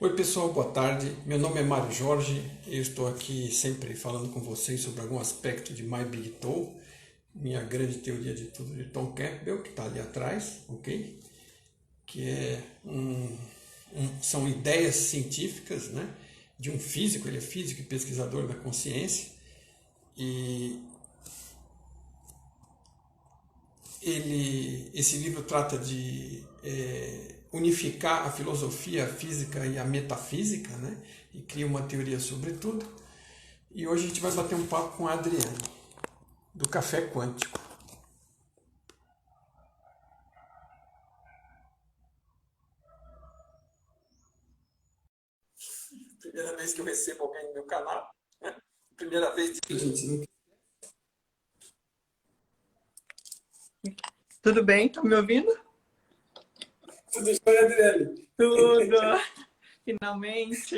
Oi pessoal, boa tarde. Meu nome é Mário Jorge. Eu estou aqui sempre falando com vocês sobre algum aspecto de My Big Toe, minha grande teoria de tudo de Tom Campbell, que está ali atrás, ok? Que são ideias científicas, né? De um físico, ele é físico e pesquisador da consciência, e esse livro trata de unificar a filosofia, a física e a metafísica, né? E cria uma teoria sobre tudo. E hoje a gente vai bater um papo com a Adriane, do Café Quântico. Primeira vez que eu recebo alguém no meu canal, né? Primeira vez que a gente não... Tudo bem? Estão me ouvindo? Tudo bem, Adriane? Tudo! Finalmente!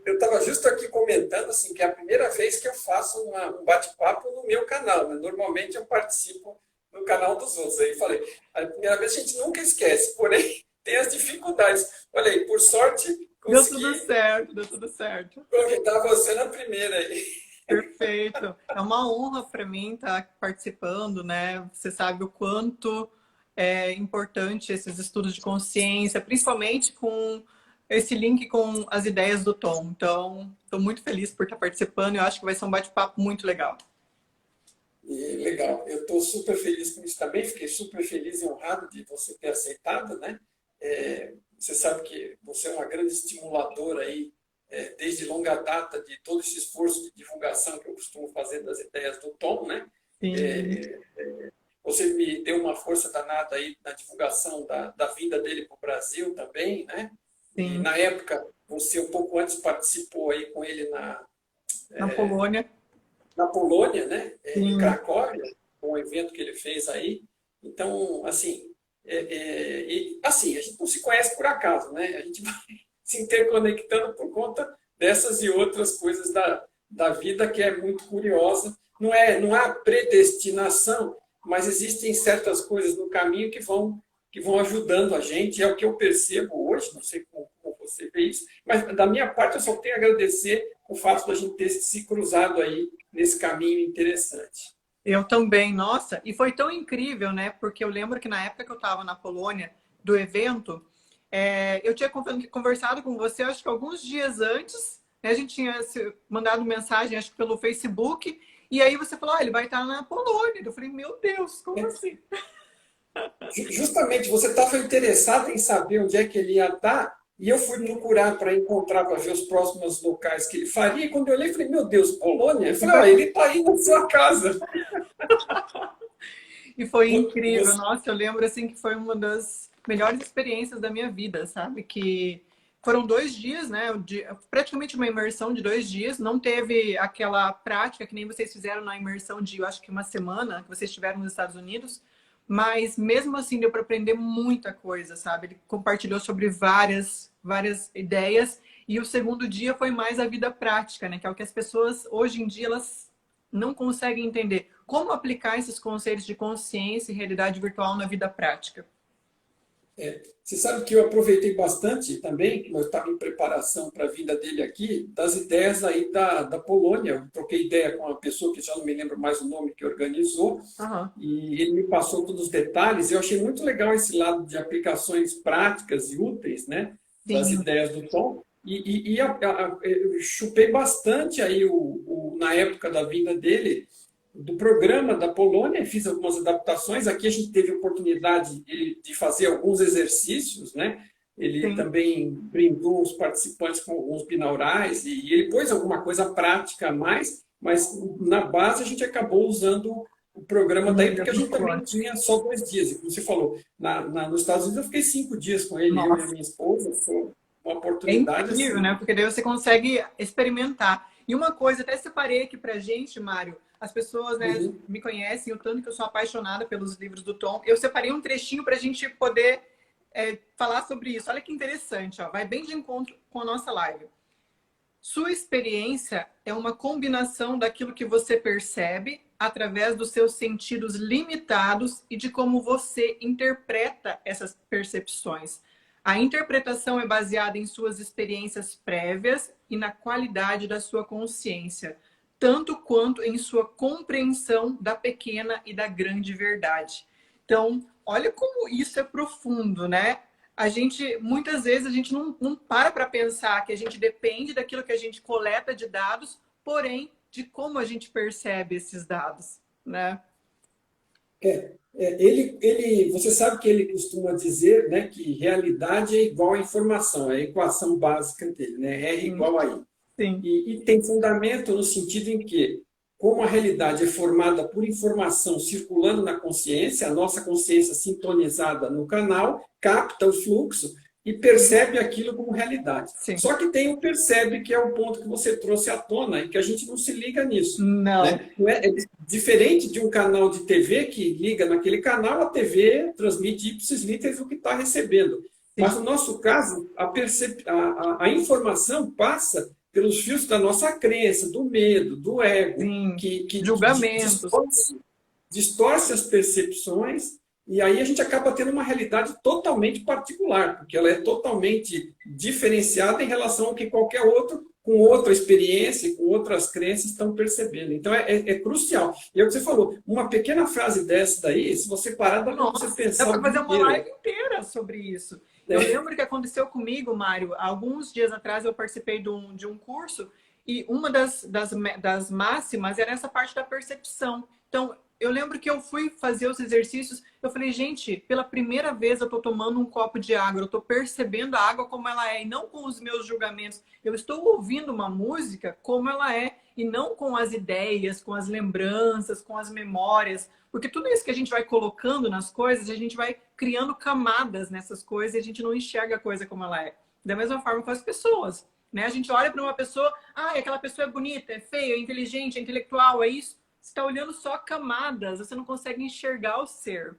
Eu estava justo aqui comentando assim, que é a primeira vez que eu faço um bate-papo no meu canal, né? Normalmente eu participo no canal dos outros. Aí falei, a primeira vez a gente nunca esquece, porém tem as dificuldades. Olha aí, por sorte Deu tudo consegui certo, deu tudo certo. convidar você na primeira aí. Perfeito. É uma honra para mim estar participando, né? Você sabe o quanto é importante esses estudos de consciência, principalmente com esse link com as ideias do Tom. Então, estou muito feliz por estar participando e eu acho que vai ser um bate-papo muito legal. E legal, eu estou super feliz com isso também, fiquei super feliz e honrado de você ter aceitado, né? Você sabe que você é uma grande estimuladora aí, desde longa data, de todo esse esforço de divulgação que eu costumo fazer das ideias do Tom, né? Sim, É, Você me deu uma força danada aí na divulgação da vinda dele para o Brasil também, né? E sim. na época, você um pouco antes participou aí com ele Na Polônia, na Polônia, né? Em sim. Cracóvia, com um evento que ele fez aí. Então, assim, assim, a gente não se conhece por acaso, né? A gente vai se interconectando por conta dessas e outras coisas da vida que é muito curiosa. Não há predestinação, mas existem certas coisas no caminho que vão ajudando a gente. É o que eu percebo hoje, não sei como você vê isso, mas da minha parte eu só tenho a agradecer o fato da gente ter se cruzado aí nesse caminho interessante. Eu também, nossa, e foi tão incrível, né? Porque eu lembro que na época que eu estava na Polônia, do evento, eu tinha conversado com você, acho que alguns dias antes, né? A gente tinha mandado mensagem, acho que pelo Facebook, e aí você falou, ele vai estar na Polônia. Eu falei, meu Deus, como assim? Justamente, você estava interessado em saber onde é que ele ia estar, e eu fui procurar para encontrar, para ver os próximos locais que ele faria, e quando eu olhei, falei, meu Deus, Polônia? Eu falei, ele está aí na sua casa. E foi incrível, Você, nossa, eu lembro assim que foi uma das melhores experiências da minha vida, sabe? Que foram 2 dias, né? Praticamente uma imersão de 2 dias. Não teve aquela prática que nem vocês fizeram na imersão de, eu acho que uma semana, que vocês estiveram nos Estados Unidos. Mas mesmo assim deu para aprender muita coisa, sabe? Ele compartilhou sobre várias ideias. E o segundo dia foi mais a vida prática, né? Que é o que as pessoas hoje em dia elas não conseguem entender. Como aplicar esses conceitos de consciência e realidade virtual na vida prática? você sabe que eu aproveitei bastante também, que eu estava em preparação para a vinda dele aqui, das ideias aí da Polônia. Eu troquei ideia com uma pessoa que já não me lembro mais o nome que organizou, Aham, e ele me passou todos os detalhes. Eu achei muito legal esse lado de aplicações práticas e úteis, né, das sim, ideias do Tom. Eu chupei bastante aí na época da vinda dele do programa da Polônia, fiz algumas adaptações. Aqui a gente teve a oportunidade de fazer alguns exercícios, né? Ele sim. também brindou os participantes com alguns binaurais e ele pôs alguma coisa prática a mais, mas na base a gente acabou usando o programa daí, porque a gente também tinha só 2 dias. E como você falou, nos Estados Unidos eu fiquei 5 dias com ele, eu e a Nossa, minha esposa. Foi uma é oportunidade incrível, assim. né? Porque daí você consegue experimentar. E uma coisa, até separei aqui pra gente, Mário, as pessoas, né, Uhum. me conhecem, o tanto que eu sou apaixonada pelos livros do Tom. Eu separei um trechinho pra gente poder falar sobre isso. Olha que interessante, ó. Vai bem de encontro com a nossa live. Sua experiência é uma combinação daquilo que você percebe através dos seus sentidos limitados e de como você interpreta essas percepções. A interpretação é baseada em suas experiências prévias e na qualidade da sua consciência, tanto quanto em sua compreensão da pequena e da grande verdade. Então, olha como isso é profundo, né? Muitas vezes, a gente não para pensar que a gente depende daquilo que a gente coleta de dados, porém, de como a gente percebe esses dados, né? Você sabe que ele costuma dizer, né, que realidade é igual a informação, é a equação básica dele, né? R Sim, igual a I. sim. E tem fundamento no sentido em que, como a realidade é formada por informação circulando na consciência, a nossa consciência sintonizada no canal, capta o fluxo e percebe aquilo como realidade. Sim. Só que tem o percebe, que é o ponto que você trouxe à tona, e que a gente não se liga nisso. Não. Né? É diferente de um canal de TV que liga naquele canal, a TV transmite ipsis literis o que está recebendo. Sim. Mas no nosso caso, a informação passa pelos fios da nossa crença, do medo, do ego, que julgamentos, distorce as percepções, e aí a gente acaba tendo uma realidade totalmente particular, porque ela é totalmente diferenciada em relação ao que qualquer outro, com outra experiência, com outras crenças, estão percebendo. Então, é crucial. E é o que você falou, uma pequena frase dessa daí, se você parar, dá para você pensar... Dá para fazer uma live inteira sobre isso. Eu lembro que aconteceu comigo, Mário, alguns dias atrás eu participei de um curso e uma das máximas era essa parte da percepção. Então, eu lembro que eu fui fazer os exercícios, eu falei, gente, pela primeira vez eu estou tomando um copo de água, eu estou percebendo a água como ela é, e não com os meus julgamentos. Eu estou ouvindo uma música como ela é, e não com as ideias, com as lembranças, com as memórias. Porque tudo isso que a gente vai colocando nas coisas, a gente vai criando camadas nessas coisas e a gente não enxerga a coisa como ela é. Da mesma forma com as pessoas, né? A gente olha para uma pessoa, aquela pessoa é bonita, é feia, é inteligente, é intelectual, é isso. Você está olhando só camadas, você não consegue enxergar o ser.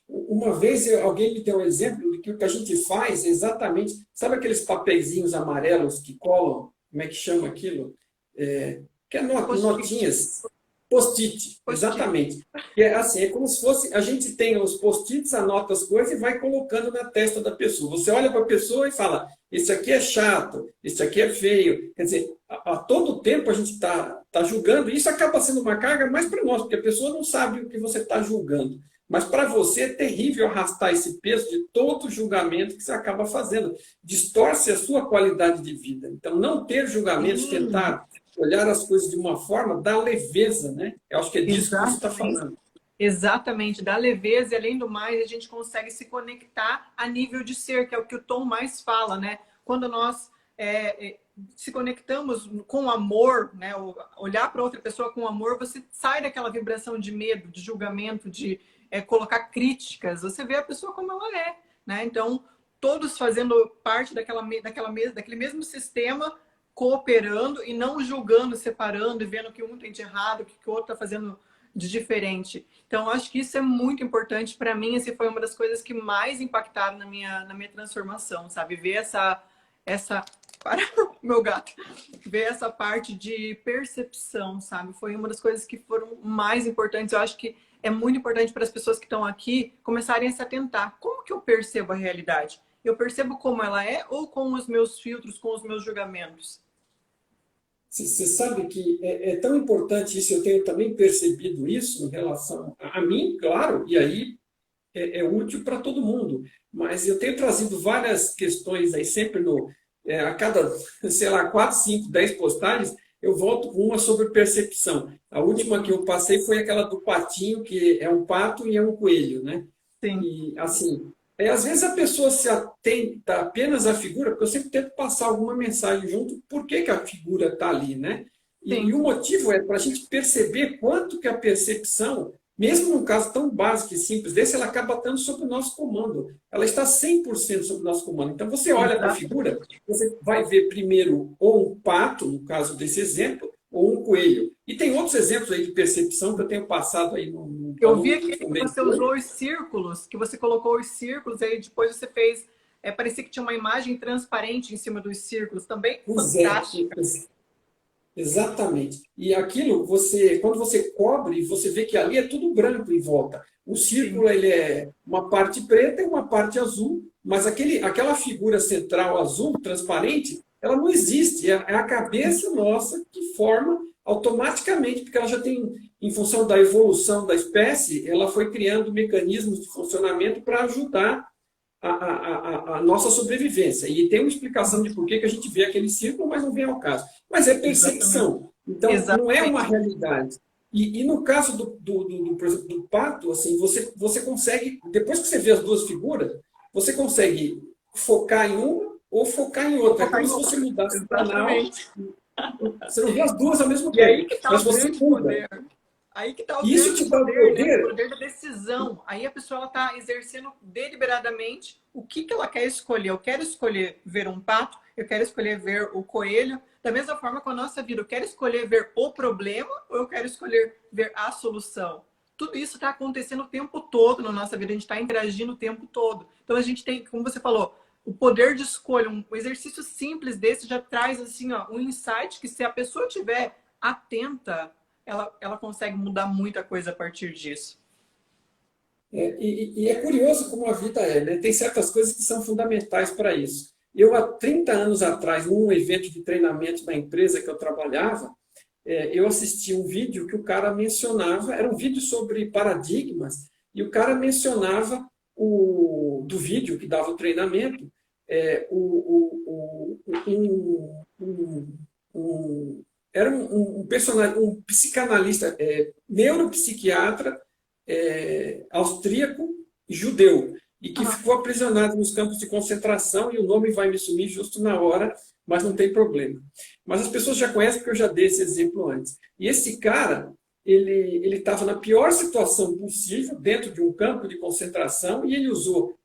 Uma vez alguém me deu um exemplo de que o que a gente faz é exatamente... Sabe aqueles papeizinhos amarelos que colam? Como é que chama aquilo? Que é notinhas. Post-it, exatamente. É assim, é como se fosse... A gente tem os post-its, anota as coisas e vai colocando na testa da pessoa. Você olha para a pessoa e fala, esse aqui é chato, esse aqui é feio. Quer dizer, a todo tempo a gente está julgando, e isso acaba sendo uma carga mais para nós, porque a pessoa não sabe o que você está julgando. Mas para você é terrível arrastar esse peso de todo julgamento que você acaba fazendo. Distorce a sua qualidade de vida. Então, não ter julgamentos, tentar olhar as coisas de uma forma, dá leveza, né? Eu acho que é disso que você está falando. Exatamente, dá leveza, e além do mais, a gente consegue se conectar a nível de ser, que é o que o Tom mais fala, né? Quando nós se conectamos com amor, né? Olhar para outra pessoa com amor, você sai daquela vibração de medo, de julgamento, de colocar críticas, você vê a pessoa como ela é, né? Então, todos fazendo parte daquele mesmo sistema, cooperando e não julgando, separando e vendo o que um tem de errado, o que o outro está fazendo de diferente. Então, acho que isso é muito importante. Para mim, essa foi uma das coisas que mais impactaram na minha transformação, sabe? Ver para o meu gato, ver essa parte de percepção, sabe? Foi uma das coisas que foram mais importantes. Eu acho que é muito importante para as pessoas que estão aqui começarem a se atentar. Como que eu percebo a realidade? Eu percebo como ela é ou com os meus filtros, com os meus julgamentos? Você sabe que é tão importante isso, eu tenho também percebido isso em relação a mim, claro, e aí é útil para todo mundo. Mas eu tenho trazido várias questões aí, sempre a cada, sei lá, 4, 5, 10 postagens, eu volto com uma sobre percepção. A última que eu passei foi aquela do patinho, que é um pato e é um coelho, né? Sim. E, assim, às vezes a pessoa se atenta apenas à figura, porque eu sempre tento passar alguma mensagem junto, por que a figura está ali, né? E o motivo é para a gente perceber quanto que a percepção, mesmo num caso tão básico e simples desse, ela acaba estando sob o nosso comando. Ela está 100% sob o nosso comando. Então, você olha para a figura, você vai ver primeiro ou um pato, no caso desse exemplo, ou um coelho. E tem outros exemplos aí de percepção que eu tenho passado aí no Eu vi aqui que você usou os círculos, que você colocou os círculos, aí depois você fez... parecia que tinha uma imagem transparente em cima dos círculos também. Fantástica. Exatamente. E aquilo, quando você cobre, você vê que ali é tudo branco em volta. O círculo ele é uma parte preta e uma parte azul, mas aquela figura central azul, transparente, ela não existe. É a cabeça nossa que forma automaticamente, porque ela já tem, em função da evolução da espécie, ela foi criando mecanismos de funcionamento para ajudar a nossa sobrevivência. E tem uma explicação de por que a gente vê aquele círculo, mas não vem ao caso. Mas é percepção. Então, não é uma realidade. E no caso por exemplo, do pato, assim, você consegue, depois que você vê as duas figuras, você consegue focar em uma ou focar em outra. É como se você mudasse o canal. Você não vê as duas ao mesmo tempo. E aí que está mas o você grande muda. poder. Aí que está o Isso grande te dá o poder, poder. né? O poder da decisão. Aí a pessoa está exercendo deliberadamente o que ela quer escolher. Eu quero escolher ver um pato, eu quero escolher ver o coelho. Da mesma forma com a nossa vida, eu quero escolher ver o problema ou eu quero escolher ver a solução. Tudo isso está acontecendo o tempo todo na nossa vida, a gente está interagindo o tempo todo. Então a gente tem, como você falou, o poder de escolha, um exercício simples desse já traz assim, ó, um insight que se a pessoa tiver atenta, ela consegue mudar muita coisa a partir disso. E é curioso como a vida é, né? Tem certas coisas que são fundamentais para isso. Eu, há 30 anos atrás, num evento de treinamento da empresa que eu trabalhava, eu assisti um vídeo que o cara mencionava, era um vídeo sobre paradigmas, e o cara mencionava do vídeo que dava o treinamento, era um personagem, um psicanalista, neuropsiquiatra, austríaco e judeu, e que ficou aprisionado nos campos de concentração, e o nome vai me sumir justo na hora, mas não tem problema. Mas as pessoas já conhecem, porque eu já dei esse exemplo antes. E esse cara, ele estava na pior situação possível, dentro de um campo de concentração, e ele usou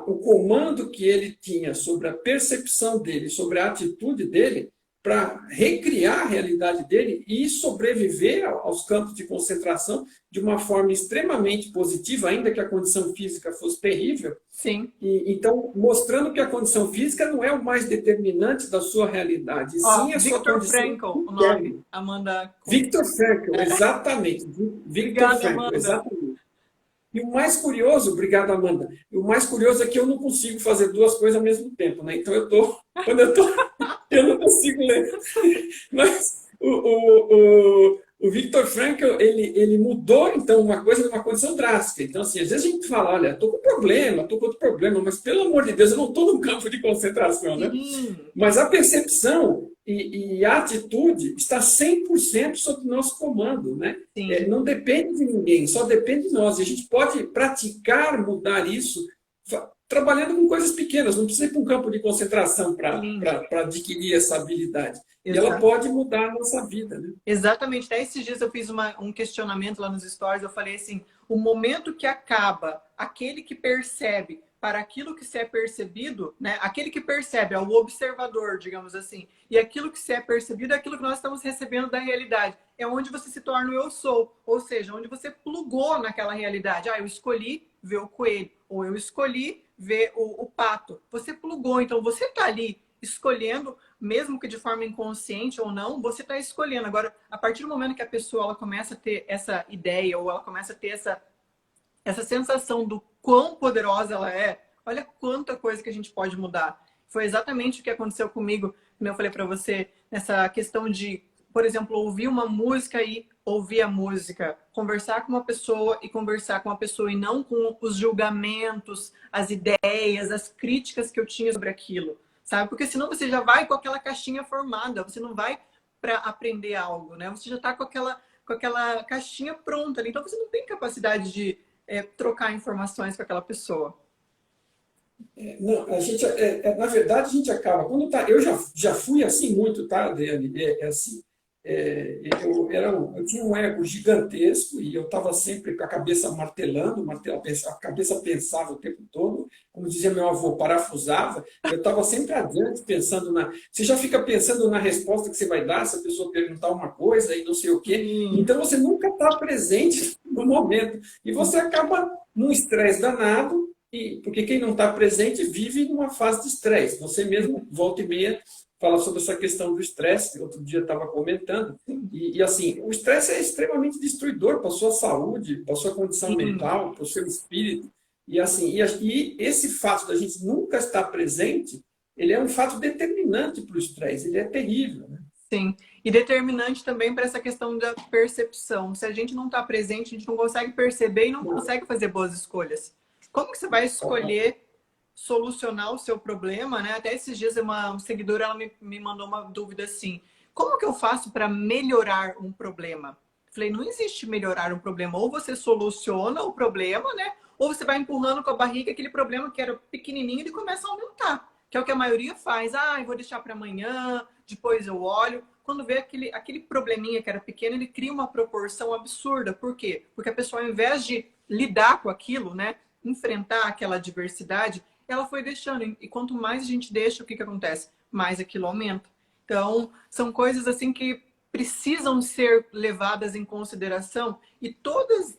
o comando que ele tinha sobre a percepção dele, sobre a atitude dele, para recriar a realidade dele e sobreviver aos campos de concentração de uma forma extremamente positiva, ainda que a condição física fosse terrível. Sim. Então, mostrando que a condição física não é o mais determinante da sua realidade, sim a sua condição. Viktor Frankl, o nome, Amanda. Viktor Frankl, exatamente. Viktor Frankl, exatamente. E o mais curioso, obrigado, Amanda, o mais curioso é que eu não consigo fazer duas coisas ao mesmo tempo, né? Então quando eu não consigo ler. Mas o Viktor Frankl, ele mudou, então, uma coisa numa condição drástica. Então, assim, às vezes a gente fala, olha, estou com outro problema, mas, pelo amor de Deus, eu não estou num campo de concentração, né? Mas a percepção e a atitude está 100% sob nosso comando, né? Não depende de ninguém, só depende de nós. E a gente pode praticar, mudar isso, trabalhando com coisas pequenas. Não precisa ir para um campo de concentração para adquirir essa habilidade. E ela pode mudar a nossa vida, né? Exatamente. Até esses dias eu fiz um questionamento lá nos stories. Eu falei assim, o momento que acaba aquele que percebe para aquilo que se é percebido, né? Aquele que percebe é o observador, digamos assim. E aquilo que se é percebido é aquilo que nós estamos recebendo da realidade. É onde você se torna o eu sou. Ou seja, onde você plugou naquela realidade. Eu escolhi ver o coelho. Ou eu escolhi ver o pato. Você plugou. Então, você está ali escolhendo, mesmo que de forma inconsciente ou não, você está escolhendo. Agora, a partir do momento que a pessoa ela começa a ter essa ideia ou ela começa a ter essa sensação do quão poderosa ela é, olha quanta coisa que a gente pode mudar. Foi exatamente o que aconteceu comigo, como eu falei para você, nessa questão de, por exemplo, ouvir uma música e ouvir a música, conversar com uma pessoa e conversar com a pessoa e não com os julgamentos, as ideias, as críticas que eu tinha sobre aquilo, sabe? Porque senão você já vai com aquela caixinha formada, você não vai para aprender algo, né? Você já está com aquela caixinha pronta ali, então você não tem capacidade de trocar informações com aquela pessoa. Não, na verdade, a gente acaba. Eu já fui assim muito, tá, Adriane? Assim, eu tinha um ego gigantesco e eu estava sempre com a cabeça martelando, a cabeça pensava o tempo todo, como dizia meu avô, parafusava. Eu estava sempre adiante pensando Você já fica pensando na resposta que você vai dar se a pessoa perguntar uma coisa e não sei o quê. Então você nunca está presente no momento. E você acaba num estresse danado, porque quem não está presente vive numa fase de estresse. Você mesmo, volta e meia, fala sobre essa questão do estresse, outro dia estava comentando. E assim, o estresse é extremamente destruidor para a sua saúde, para a sua condição mental, para o seu espírito. E assim, e esse fato da gente nunca estar presente, ele é um fato determinante para o estresse, ele é terrível, né? Sim. E determinante também para essa questão da percepção. Se a gente não está presente, a gente não consegue perceber e não consegue fazer boas escolhas. Como que você vai escolher solucionar o seu problema, né? Até esses dias uma seguidora ela me mandou uma dúvida assim: como que eu faço para melhorar um problema? Falei, não existe melhorar um problema. Ou você soluciona o problema, né? Ou você vai empurrando com a barriga aquele problema que era pequenininho e ele começa a aumentar. Que é o que a maioria faz. Ah, eu vou deixar para amanhã, depois eu olho. Quando vê aquele probleminha que era pequeno, ele cria uma proporção absurda. Por quê? Porque a pessoa, ao invés de lidar com aquilo, né? Enfrentar aquela adversidade, ela foi deixando. E quanto mais a gente deixa, o que acontece? Mais aquilo aumenta. Então, são coisas assim que precisam ser levadas em consideração e todas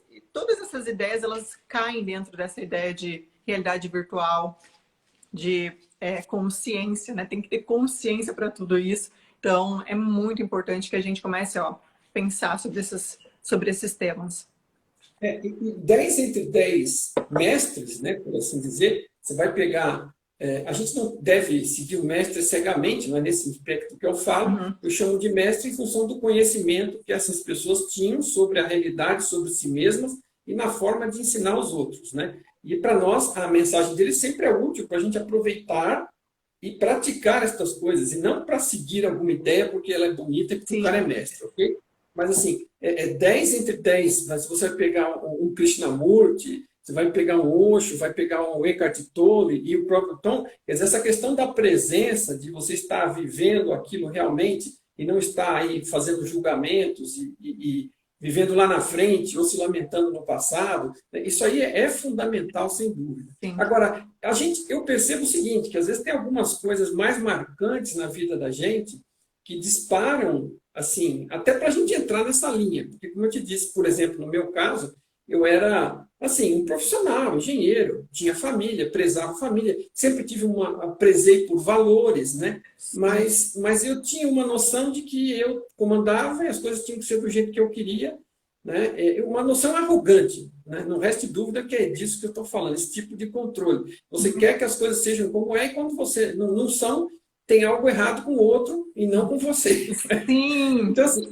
essas ideias, elas caem dentro dessa ideia de realidade virtual, de consciência, né? Tem que ter consciência para tudo isso. Então, é muito importante que a gente comece a pensar sobre esses temas. E 10 entre 10 mestres, né, por assim dizer, você vai pegar. A gente não deve seguir o mestre cegamente, não é nesse aspecto que eu falo. Uhum. Eu chamo de mestre em função do conhecimento que essas pessoas tinham sobre a realidade, sobre si mesmas e na forma de ensinar os outros, né? E para nós, a mensagem deles sempre é útil para a gente aproveitar e praticar estas coisas, e não para seguir alguma ideia porque ela é bonita e porque Sim. o cara é mestre, ok? Mas assim, 10 entre 10, mas você vai pegar um Krishnamurti, você vai pegar um Osho, vai pegar um Eckhart Tolle e o próprio Tom, quer dizer, essa questão da presença, de você estar vivendo aquilo realmente e não estar aí fazendo julgamentos e vivendo lá na frente ou se lamentando no passado, isso aí é fundamental, sem dúvida. Sim. Agora, eu percebo o seguinte, que às vezes tem algumas coisas mais marcantes na vida da gente que disparam, assim, até para a gente entrar nessa linha. Porque, como eu te disse, por exemplo, no meu caso, eu era, assim, um profissional, engenheiro, tinha família, prezava família, sempre prezei por valores, né? Mas eu tinha uma noção de que eu comandava e as coisas tinham que ser do jeito que eu queria, né? Uma noção arrogante, né? Não reste dúvida que é disso que eu estou falando, esse tipo de controle. Você quer que as coisas sejam como é e quando você não são, tem algo errado com o outro e não com você. Sim. Então, assim,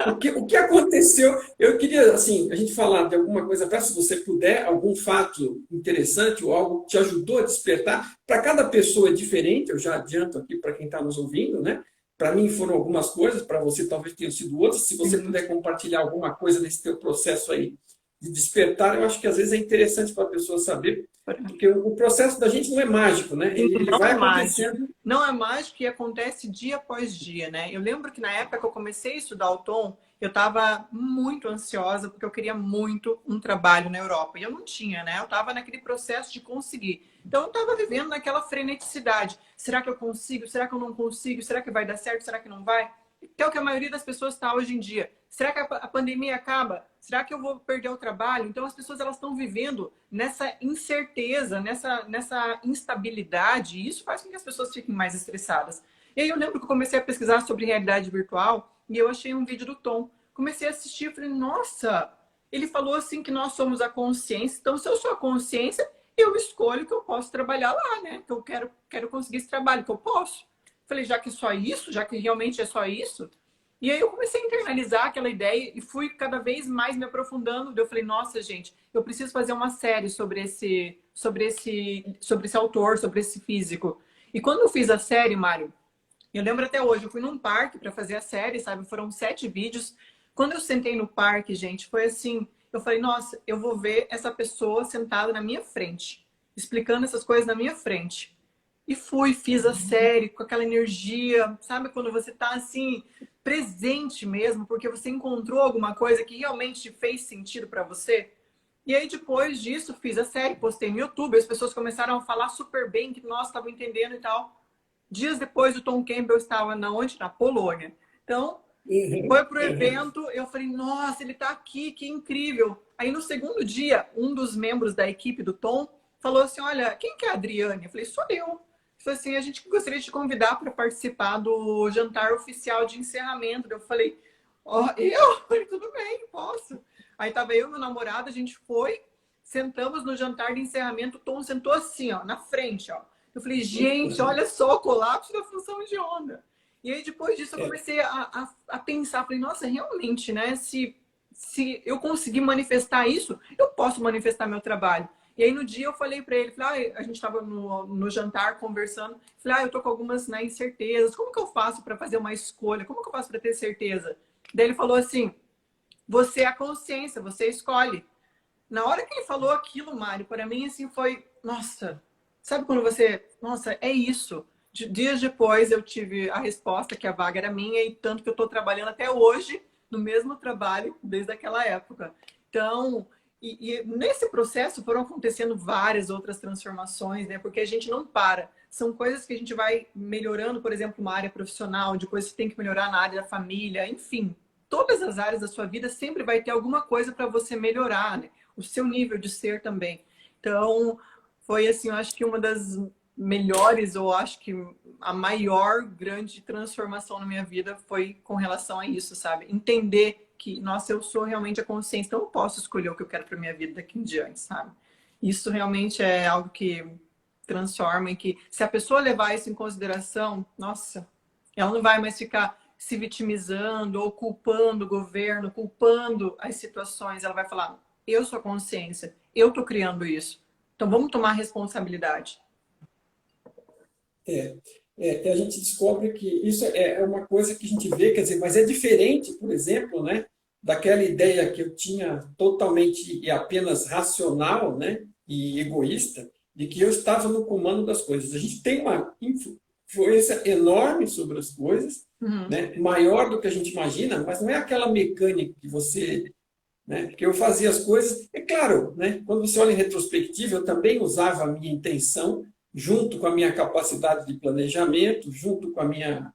o que aconteceu? Eu queria, assim, a gente falar de alguma coisa, para se você puder, algum fato interessante ou algo que te ajudou a despertar. Para cada pessoa é diferente, eu já adianto aqui para quem está nos ouvindo, né? Para mim foram algumas coisas, para você talvez tenham sido outras. Se você puder compartilhar alguma coisa nesse teu processo aí de despertar, eu acho que às vezes é interessante para a pessoa saber, porque o processo da gente não é mágico, né? Ele vai acontecendo. Não é mágico e acontece dia após dia, né? Eu lembro que na época que eu comecei a estudar o tom, eu estava muito ansiosa porque eu queria muito um trabalho na Europa. E eu não tinha, né? Eu estava naquele processo de conseguir. Então eu estava vivendo naquela freneticidade. Será que eu consigo? Será que eu não consigo? Será que vai dar certo? Será que não vai? Que é o que a maioria das pessoas está hoje em dia. Será que a pandemia acaba? Será que eu vou perder o trabalho? Então as pessoas elas estão vivendo nessa incerteza, nessa instabilidade, e isso faz com que as pessoas fiquem mais estressadas. E aí eu lembro que eu comecei a pesquisar sobre realidade virtual e eu achei um vídeo do Tom. Comecei a assistir e falei, nossa, ele falou assim que nós somos a consciência, então se eu sou a consciência, eu escolho que eu posso trabalhar lá, né? Que eu quero conseguir esse trabalho, que eu posso. Falei, já que só isso, já que realmente é só isso. E aí eu comecei a internalizar aquela ideia e fui cada vez mais me aprofundando. Eu falei, nossa, gente, eu preciso fazer uma série sobre esse autor, sobre esse físico. E quando eu fiz a série, Mário, eu lembro até hoje, eu fui num parque para fazer a série, sabe? Foram 7 vídeos. Quando eu sentei no parque, gente, foi assim, eu falei, nossa, eu vou ver essa pessoa sentada na minha frente, explicando essas coisas na minha frente. E fiz a série com aquela energia, sabe? Quando você tá assim, presente mesmo, porque você encontrou alguma coisa que realmente fez sentido para você. E aí, depois disso, fiz a série, postei no YouTube, as pessoas começaram a falar super bem, que nós estavam entendendo e tal. Dias depois, o Tom Campbell estava onde? Na Polônia. Então, foi pro evento, eu falei, nossa, ele tá aqui, que incrível. Aí, no segundo dia, um dos membros da equipe do Tom falou assim, olha, quem que é a Adriane? Eu falei, sou eu. Falei assim, a gente gostaria de te convidar para participar do jantar oficial de encerramento. Eu falei, ó, eu falei, tudo bem, posso. Aí tava eu e meu namorado, a gente foi, Sentamos no jantar de encerramento, o Tom sentou assim, ó, na frente, ó. Eu falei, gente, olha só, o colapso da função de onda. E aí, depois disso, eu comecei a pensar, falei, nossa, realmente, né? Se eu conseguir manifestar isso, eu posso manifestar meu trabalho. E aí, no dia, eu falei para ele, falei, a gente estava no jantar conversando, falei, eu tô com algumas, né, incertezas, como que eu faço para fazer uma escolha? Como que eu faço para ter certeza? Daí ele falou assim, você é a consciência, você escolhe. Na hora que ele falou aquilo, Mário, para mim, assim, foi, nossa, sabe quando você, nossa, é isso. Dias depois eu tive a resposta que a vaga era minha e tanto que eu estou trabalhando até hoje no mesmo trabalho desde aquela época. Então, e nesse processo foram acontecendo várias outras transformações, né? Porque a gente não para. São coisas que a gente vai melhorando, por exemplo, uma área profissional, depois você tem que melhorar na área da família, enfim. Todas as áreas da sua vida sempre vai ter alguma coisa para você melhorar, né? O seu nível de ser também. Então, foi assim, eu acho que uma das melhores, ou acho que a maior grande transformação na minha vida foi com relação a isso, sabe? Entender que, nossa, eu sou realmente a consciência, então eu posso escolher o que eu quero para minha vida daqui em diante, sabe? Isso realmente é algo que transforma, e que se a pessoa levar isso em consideração, nossa, ela não vai mais ficar se vitimizando ou culpando o governo, culpando as situações. Ela vai falar, eu sou a consciência, eu estou criando isso. Então vamos tomar responsabilidade. A gente descobre que isso é uma coisa que a gente vê, quer dizer, mas é diferente, por exemplo, né, daquela ideia que eu tinha totalmente e apenas racional, né, e egoísta, de que eu estava no comando das coisas. A gente tem uma influência enorme sobre as coisas, né, maior do que a gente imagina, mas não é aquela mecânica que você, né, porque eu fazia as coisas, é claro, né, quando você olha em retrospectiva, eu também usava a minha intenção, junto com a minha capacidade de planejamento, junto com a minha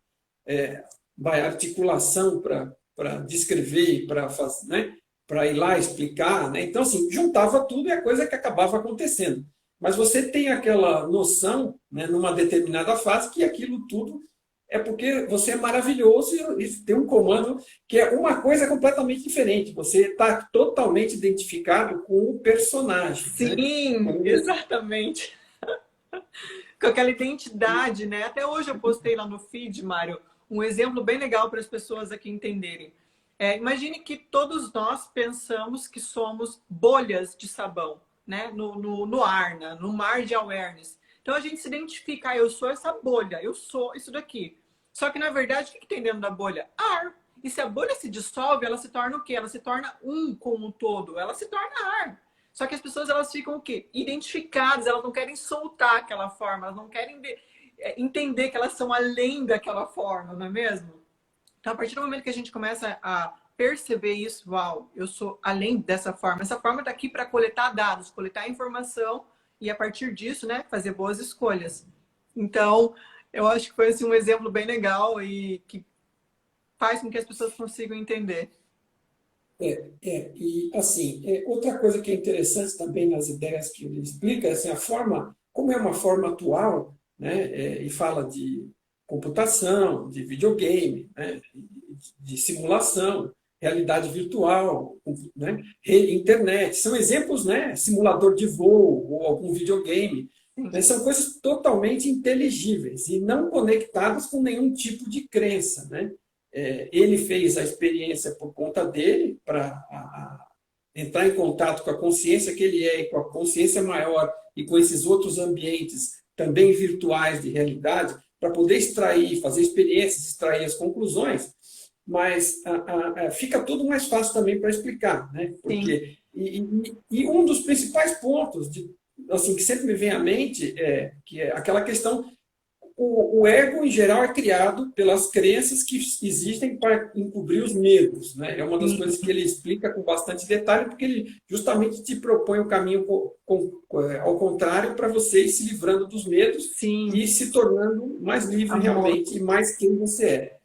articulação para descrever, para fazer, né, para ir lá explicar, né? Então, assim, juntava tudo e a coisa que acabava acontecendo. Mas você tem aquela noção, né, numa determinada fase, que aquilo tudo é porque você é maravilhoso e tem um comando que é uma coisa completamente diferente. Você está totalmente identificado com o personagem. Sim, né? exatamente. Com aquela identidade, né? Até hoje eu postei lá no feed, Mário, um exemplo bem legal para as pessoas aqui entenderem. Imagine que todos nós pensamos que somos bolhas de sabão, né? No ar, né? No mar de awareness. Então a gente se identifica, eu sou essa bolha, eu sou isso daqui. Só que na verdade, o que tem dentro da bolha? Ar. E se a bolha se dissolve, ela se torna o quê? Ela se torna um com o todo, ela se torna ar. Só que as pessoas, elas ficam o quê? Identificadas, elas não querem soltar aquela forma, elas não querem entender que elas são além daquela forma, não é mesmo? Então, a partir do momento que a gente começa a perceber isso, uau, eu sou além dessa forma. Essa forma está aqui para coletar dados, coletar informação e, a partir disso, né, fazer boas escolhas. Então, eu acho que foi assim, um exemplo bem legal e que faz com que as pessoas consigam entender. E assim, outra coisa que é interessante também nas ideias que ele explica, assim, a forma, como é uma forma atual, né, e fala de computação, de videogame, né, de simulação, realidade virtual, né, internet, são exemplos, né, simulador de voo ou algum videogame, né, são coisas totalmente inteligíveis e não conectadas com nenhum tipo de crença, né? Ele fez a experiência por conta dele, para entrar em contato com a consciência que ele é, e com a consciência maior, e com esses outros ambientes também virtuais de realidade, para poder extrair, fazer experiências, extrair as conclusões, mas fica tudo mais fácil também para explicar, né? Porque, e um dos principais pontos assim, que sempre me vem à mente que é aquela questão. O ego, em geral, é criado pelas crenças que existem para encobrir os medos, né? É uma das coisas que ele explica com bastante detalhe, porque ele justamente te propõe o caminho ao contrário para você ir se livrando dos medos e se tornando mais livre realmente e mais quem você é.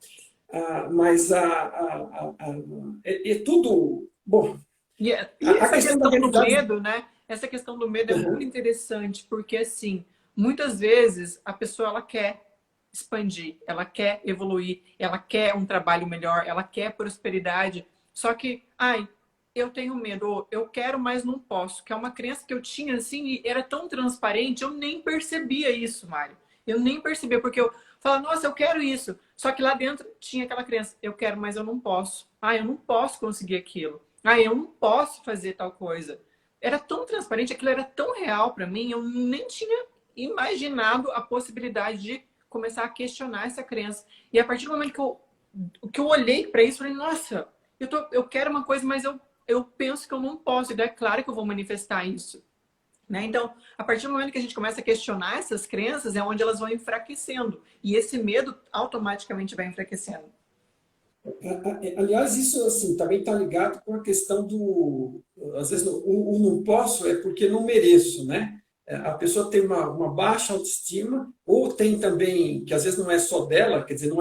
Mas é tudo... Bom, e essa questão do medo, né? Essa questão do medo é muito interessante, porque assim, muitas vezes a pessoa ela quer expandir, ela quer evoluir, ela quer um trabalho melhor, ela quer prosperidade, só que, eu tenho medo, eu quero, mas não posso. Que é uma crença que eu tinha, assim, e era tão transparente, eu nem percebia isso, Mário. Eu nem percebia, porque eu falava, nossa, eu quero isso. Só que lá dentro tinha aquela crença, eu quero, mas eu não posso. Ah, eu não posso conseguir aquilo. Ah, eu não posso fazer tal coisa. Era tão transparente, aquilo era tão real para mim, eu nem tinha imaginado a possibilidade de começar a questionar essa crença. E a partir do momento que eu olhei para isso, eu falei, nossa, eu quero uma coisa, mas eu penso que eu não posso. E é claro que eu vou manifestar isso. Né? Então, a partir do momento que a gente começa a questionar essas crenças, é onde elas vão enfraquecendo. E esse medo automaticamente vai enfraquecendo. Aliás, isso assim, também está ligado com a questão do. Às vezes, o não posso é porque não mereço, né? A pessoa tem uma baixa autoestima, ou tem também, que às vezes não é só dela, quer dizer,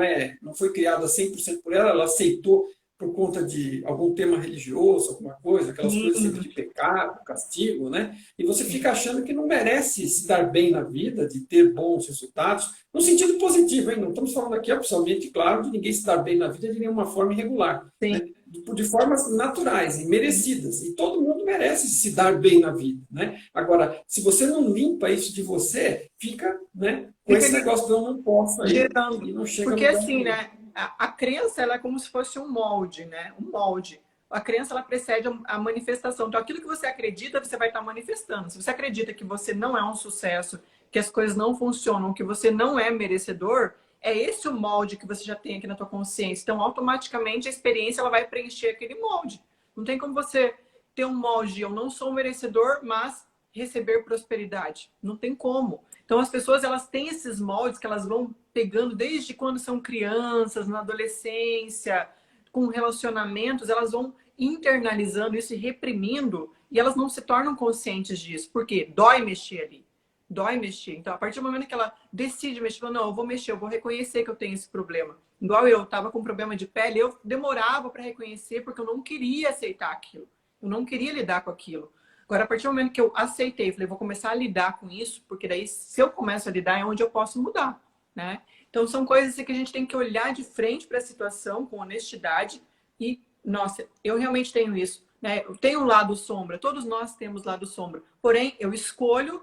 não foi criada 100% por ela, ela aceitou por conta de algum tema religioso, alguma coisa, aquelas coisas sempre de Sim, pecado, castigo, né? E você sim. fica achando que não merece se dar bem na vida, de ter bons resultados, no sentido positivo, hein? Não estamos falando aqui, absolutamente claro, de ninguém se dar bem na vida de nenhuma forma irregular, Sim. né? De formas naturais e merecidas. E todo mundo merece se dar bem na vida, né? Agora, se você não limpa isso de você, fica, né, com Fica esse ali negócio de eu não posso aí gerando. e não chega a Porque lugar assim, nenhum. né? A crença, ela é como se fosse um molde, né? Um molde. A crença, ela precede a manifestação. Então, aquilo que você acredita, você vai estar manifestando. Se você acredita que você não é um sucesso, que as coisas não funcionam, que você não é merecedor, é esse o molde que você já tem aqui na tua consciência. Então, automaticamente, a experiência, ela vai preencher aquele molde. Não tem como você ter um molde, eu não sou merecedor, mas receber prosperidade. Não tem como. Então, as pessoas, elas têm esses moldes que elas vão pegando desde quando são crianças, na adolescência, com relacionamentos, elas vão internalizando isso e reprimindo, e elas não se tornam conscientes disso. Por quê? Dói mexer ali. Dói mexer. Então, a partir do momento que ela decide mexer, fala, não, eu vou mexer, eu vou reconhecer que eu tenho esse problema. Igual eu estava com problema de pele, eu demorava para reconhecer porque eu não queria aceitar aquilo. Eu não queria lidar com aquilo. Agora, a partir do momento que eu aceitei, falei, vou começar a lidar com isso, porque daí, se eu começo a lidar, é onde eu posso mudar, né? Então, são coisas assim que a gente tem que olhar de frente para a situação com honestidade e, nossa, eu realmente tenho isso, né? Eu tenho um lado sombra, todos nós temos lado sombra. Porém, eu escolho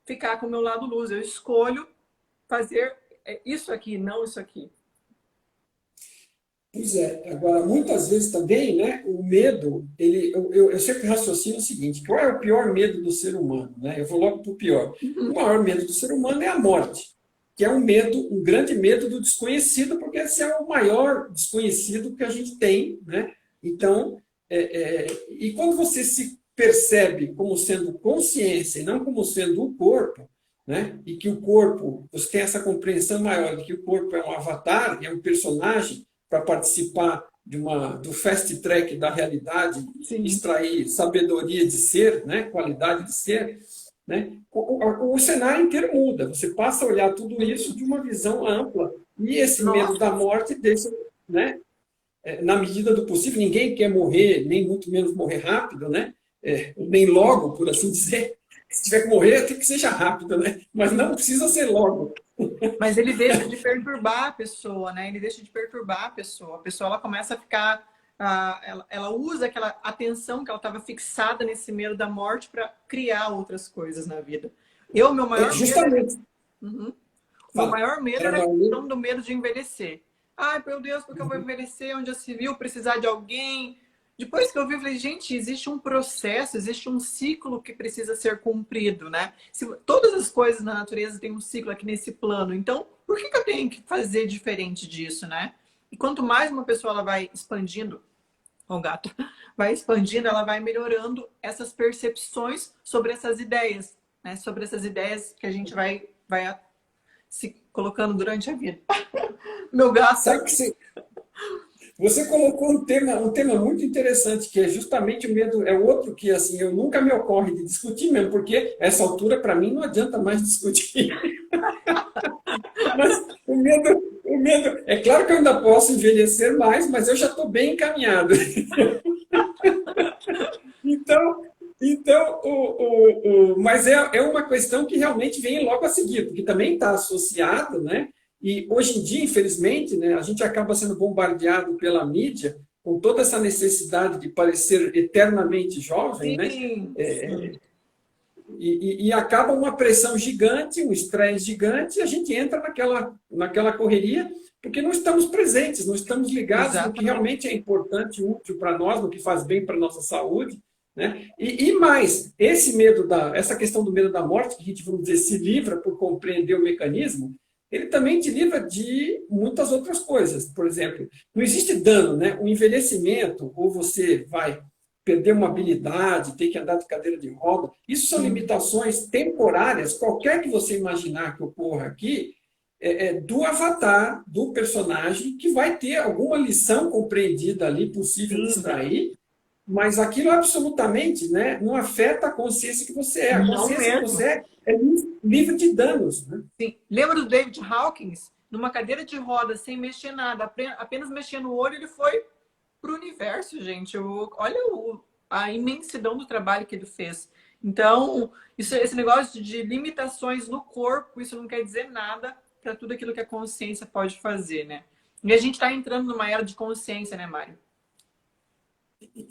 ficar com o meu lado luz, eu escolho fazer isso aqui, não isso aqui. Pois é, agora, muitas vezes também, né, o medo, eu sempre raciocino o seguinte, qual é o pior medo do ser humano, né? Eu vou logo para o pior. O maior medo do ser humano é a morte, que é um medo, um grande medo do desconhecido, porque esse é o maior desconhecido que a gente tem, né? Então, e quando você se percebe como sendo consciência e não como sendo o corpo, né? E que o corpo, você tem essa compreensão maior de que o corpo é um avatar, é um personagem, para participar do fast track da realidade, Sim. extrair sabedoria de ser, né, qualidade de ser, né, o cenário inteiro muda. Você passa a olhar tudo isso de uma visão ampla. E esse medo da Nossa, morte deixa, né, na medida do possível, ninguém quer morrer, nem muito menos morrer rápido, né? Nem logo, por assim dizer. Se tiver que morrer, tem que seja rápido, né? Mas não precisa ser logo. mas ele deixa de perturbar a pessoa, né? Ele deixa de perturbar a pessoa. A pessoa ela começa a ficar, ela usa aquela atenção que ela estava fixada nesse medo da morte para criar outras coisas na vida. Meu maior medo era, Justamente. uhum. Meu Fala. maior medo Era era a uma questão do medo de envelhecer. Ai, meu Deus, porque eu vou envelhecer? Onde já se viu precisar de alguém? Depois que eu vi, eu falei, gente, existe um processo, existe um ciclo que precisa ser cumprido, né? Todas as coisas na natureza têm um ciclo aqui nesse plano. Então, por que eu tenho que fazer diferente disso, né? E quanto mais uma pessoa ela vai expandindo, o gato, vai expandindo, ela vai melhorando essas percepções sobre essas ideias, né? Sobre essas ideias que a gente vai se colocando durante a vida. Meu gato tá Sabe que aqui. você colocou um tema muito interessante, que é justamente o medo, é outro que assim, eu nunca me ocorre de discutir mesmo, porque essa altura, para mim, não adianta mais discutir. Mas o medo, é claro que eu ainda posso envelhecer mais, mas eu já estou bem encaminhado. Então, mas é uma questão que realmente vem logo a seguir, porque também está associado, né? E hoje em dia, infelizmente, né, a gente acaba sendo bombardeado pela mídia com toda essa necessidade de parecer eternamente jovem, né? Sim, sim. E acaba uma pressão gigante, um estresse gigante, e a gente entra naquela correria, porque não estamos presentes, não estamos ligados no que Exatamente. realmente é importante, útil para nós, no que faz bem para a nossa saúde. Né? E mais, esse medo essa questão do medo da morte, que a gente, vamos dizer, se livra por compreender o mecanismo, ele também te livra de muitas outras coisas. Por exemplo, não existe dano, né? O envelhecimento, ou você vai perder uma habilidade, ter que andar de cadeira de roda. Isso são Sim. limitações temporárias, qualquer que você imaginar que ocorra aqui, do avatar, do personagem, que vai ter alguma lição compreendida ali, possível de Sim. extrair, mas aquilo absolutamente, né, não afeta a consciência que você é. A Não consciência que mesmo. você é livre de danos. Né? Sim. Lembra do David Hawkins? Numa cadeira de rodas, sem mexer nada, apenas mexendo o olho, ele foi para o universo, gente. Olha a imensidão do trabalho que ele fez. Então, esse negócio de limitações no corpo, isso não quer dizer nada para tudo aquilo que a consciência pode fazer, né? E a gente está entrando numa era de consciência, né, Mário?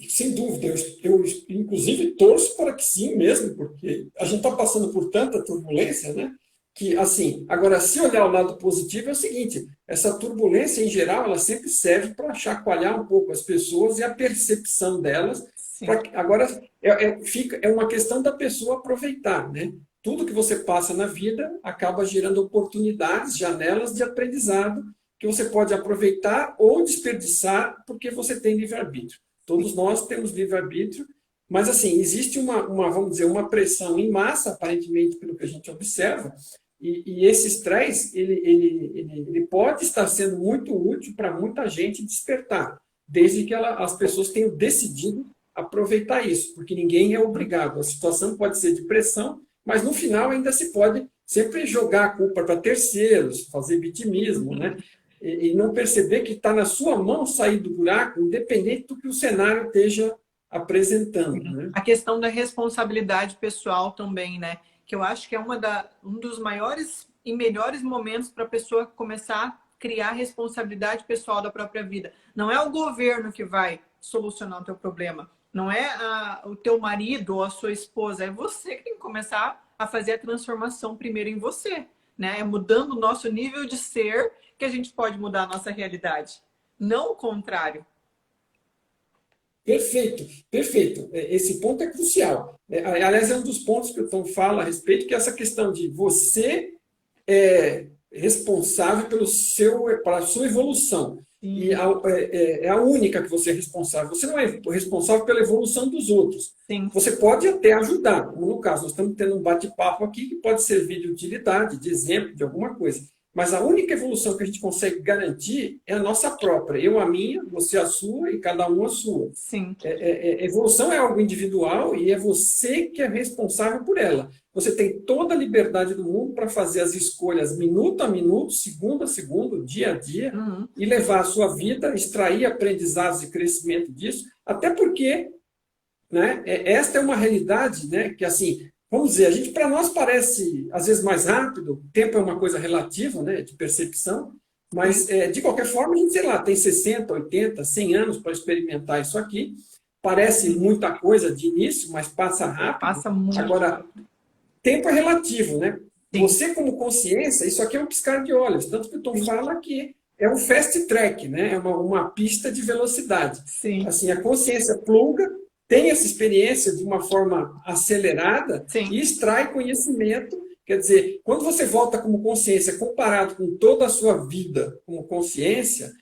Sem dúvida, eu inclusive torço para que sim mesmo, porque a gente está passando por tanta turbulência, né? Que, assim, agora, se olhar o lado positivo, é o seguinte: essa turbulência, em geral, ela sempre serve para chacoalhar um pouco as pessoas e a percepção delas. Sim. Agora, é uma questão da pessoa aproveitar, né? Tudo que você passa na vida acaba gerando oportunidades, janelas de aprendizado que você pode aproveitar ou desperdiçar porque você tem livre-arbítrio. Todos nós temos livre-arbítrio, mas assim, existe vamos dizer, uma pressão em massa, aparentemente, pelo que a gente observa, e esse estresse, ele pode estar sendo muito útil para muita gente despertar, desde que as pessoas tenham decidido aproveitar isso, porque ninguém é obrigado. A situação pode ser de pressão, mas no final ainda se pode sempre jogar a culpa para terceiros, fazer vitimismo, né? E não perceber que está na sua mão sair do buraco, independente do que o cenário esteja apresentando. Né? A questão da responsabilidade pessoal também, né? Que eu acho que é um dos maiores e melhores momentos para a pessoa começar a criar responsabilidade pessoal da própria vida. Não é o governo que vai solucionar o teu problema. Não é o teu marido ou a sua esposa. É você que tem que começar a fazer a transformação primeiro em você. Né? É mudando o nosso nível de ser que a gente pode mudar a nossa realidade. Não o contrário. Perfeito, perfeito. Esse ponto é crucial. Aliás, é um dos pontos que o Tom fala a respeito, que é essa questão de você é responsável pela sua evolução. E Sim. é a única que você é responsável. Você não é responsável pela evolução dos outros. Sim. Você pode até ajudar. Como no caso, nós estamos tendo um bate-papo aqui que pode servir de utilidade, de exemplo, de alguma coisa. Mas a única evolução que a gente consegue garantir é a nossa própria. Eu a minha, você a sua e cada um a sua. Sim. Evolução é algo individual e é você que é responsável por ela. Você tem toda a liberdade do mundo para fazer as escolhas minuto a minuto, segundo a segundo, dia a dia, e levar a sua vida, extrair aprendizados e crescimento disso, até porque, né, esta é uma realidade, né, que assim, vamos dizer, para nós parece às vezes mais rápido, tempo é uma coisa relativa, né, de percepção, mas de qualquer forma a gente, sei lá, tem 60, 80, 100 anos para experimentar isso aqui. Parece muita coisa de início, mas passa rápido. Passa muito. Agora, tempo é relativo, né? Sim. Você como consciência, isso aqui é um piscar de olhos, tanto que o Tom fala que é um fast track, né? É uma pista de velocidade. Sim. Assim, a consciência pluga, tem essa experiência de uma forma acelerada. Sim. E extrai conhecimento. Quer dizer, quando você volta como consciência comparado com toda a sua vida como consciência,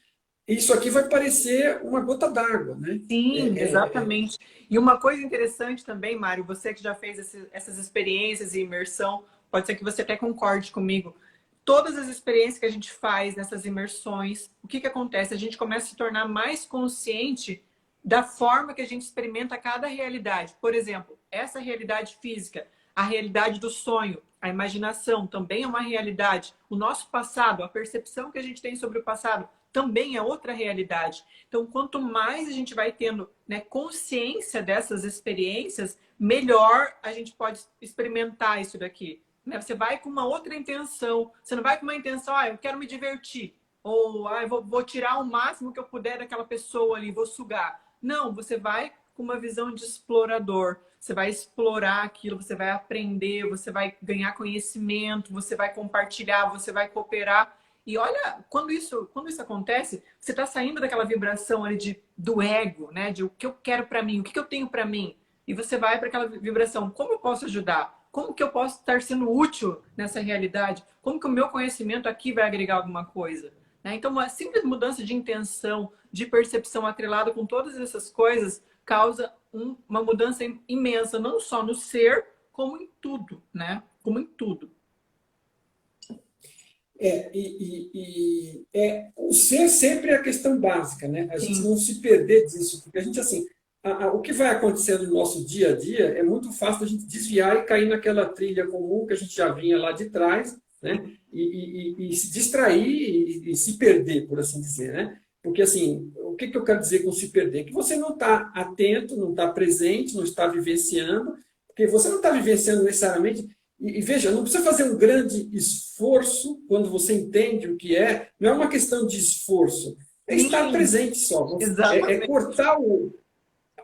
isso aqui vai parecer uma gota d'água, né? Sim, exatamente. E uma coisa interessante também, Mário, você que já fez essas experiências e imersão, pode ser que você até concorde comigo. Todas as experiências que a gente faz nessas imersões, o que acontece? A gente começa a se tornar mais consciente da forma que a gente experimenta cada realidade. Por exemplo, essa realidade física, a realidade do sonho, a imaginação também é uma realidade. O nosso passado, a percepção que a gente tem sobre o passado, também é outra realidade. Então, quanto mais a gente vai tendo, né, consciência dessas experiências, melhor a gente pode experimentar isso daqui. Né? Você vai com uma outra intenção. Você não vai com uma intenção, eu quero me divertir. ou vou tirar o máximo que eu puder daquela pessoa ali, vou sugar. Não, você vai com uma visão de explorador. Você vai explorar aquilo, você vai aprender, você vai ganhar conhecimento, você vai compartilhar, você vai cooperar. E olha, quando isso acontece, você está saindo daquela vibração ali do ego, né? De o que eu quero para mim, o que eu tenho para mim. E você vai para aquela vibração, como eu posso ajudar? Como que eu posso estar sendo útil nessa realidade? Como que o meu conhecimento aqui vai agregar alguma coisa? Né? Então, uma simples mudança de intenção, de percepção atrelada com todas essas coisas, causa uma mudança imensa, não só no ser, como em tudo, né? Como em tudo. O ser sempre é a questão básica, né? A gente Sim. não se perder disso, porque a gente, assim, o que vai acontecendo no nosso dia a dia é muito fácil a gente desviar e cair naquela trilha comum que a gente já vinha lá de trás, né? E se distrair e se perder, por assim dizer, né? Porque, assim, o que eu quero dizer com se perder? Que você não está atento, não está presente, não está vivenciando, porque você não está vivenciando necessariamente. E veja, não precisa fazer um grande esforço quando você entende o que é, não é uma questão de esforço, é estar Sim, presente só. É exatamente. cortar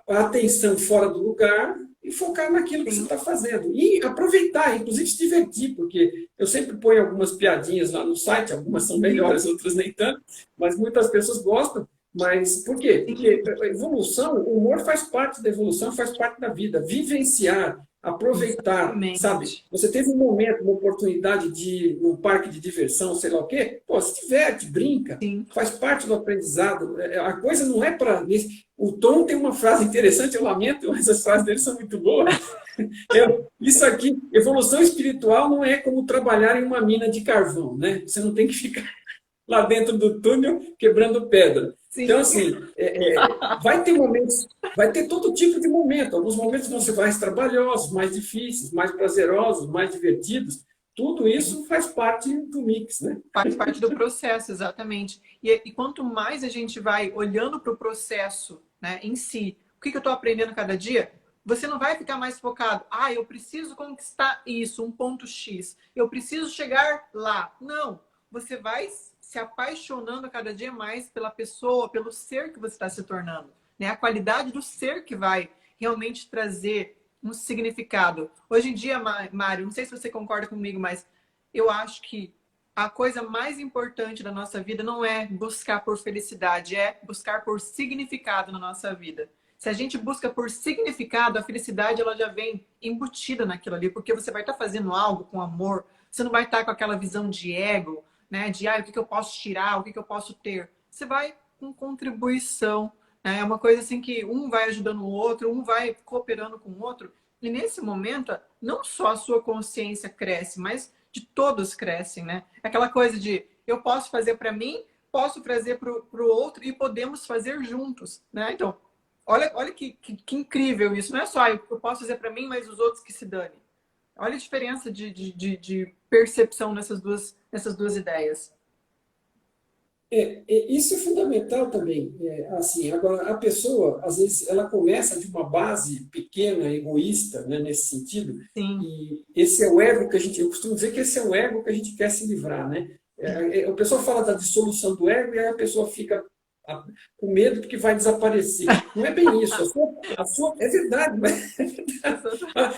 a atenção fora do lugar e focar naquilo que você Sim. está fazendo. E aproveitar, inclusive se divertir, porque eu sempre ponho algumas piadinhas lá no site, algumas são melhores, outras nem tanto, mas muitas pessoas gostam. Mas por quê? Porque a evolução, o humor faz parte da evolução, faz parte da vida. Vivenciar, aproveitar, sabe? Exatamente. Você teve um momento, uma oportunidade de ir num parque de diversão, sei lá o quê, pô, se diverte, brinca, Sim. faz parte do aprendizado. A coisa não é para... O Tom tem uma frase interessante, eu lamento, mas as frases dele são muito boas. Isso aqui, evolução espiritual não é como trabalhar em uma mina de carvão, né? Você não tem que ficar lá dentro do túnel quebrando pedra. Então, Sim. assim, vai ter momentos, vai ter todo tipo de momento. Alguns momentos vão ser mais trabalhosos, mais difíceis, mais prazerosos, mais divertidos. Tudo isso faz parte do mix, né? Faz parte do processo, exatamente. E quanto mais a gente vai olhando para o processo, né, em si, o que eu estou aprendendo cada dia, você não vai ficar mais focado, eu preciso conquistar isso, um ponto X, eu preciso chegar lá. Não, você vai se apaixonando cada dia mais pela pessoa, pelo ser que você está se tornando. Né? A qualidade do ser que vai realmente trazer um significado. Hoje em dia, Mário, não sei se você concorda comigo, mas eu acho que a coisa mais importante da nossa vida não é buscar por felicidade, é buscar por significado na nossa vida. Se a gente busca por significado, a felicidade ela já vem embutida naquilo ali, porque você vai estar fazendo algo com amor, você não vai estar com aquela visão de ego, né? De o que eu posso tirar, o que eu posso ter. Você vai com contribuição. Né? É uma coisa assim que um vai ajudando o outro, um vai cooperando com o outro. E nesse momento, não só a sua consciência cresce, mas de todos crescem, né? Aquela coisa de eu posso fazer para mim, posso fazer para o outro e podemos fazer juntos, né? Então, olha que incrível isso. Não é só eu posso fazer para mim, mas os outros que se dane. Olha a diferença de percepção nessas duas ideias. Isso é fundamental também. Assim, agora, a pessoa, às vezes, ela começa de uma base pequena, egoísta, né, nesse sentido, Sim. e esse é o ego que eu costumo dizer que esse é o ego que a gente quer se livrar, né? O pessoal fala da dissolução do ego e aí a pessoa fica com medo porque vai desaparecer. Não é bem isso. É verdade, mas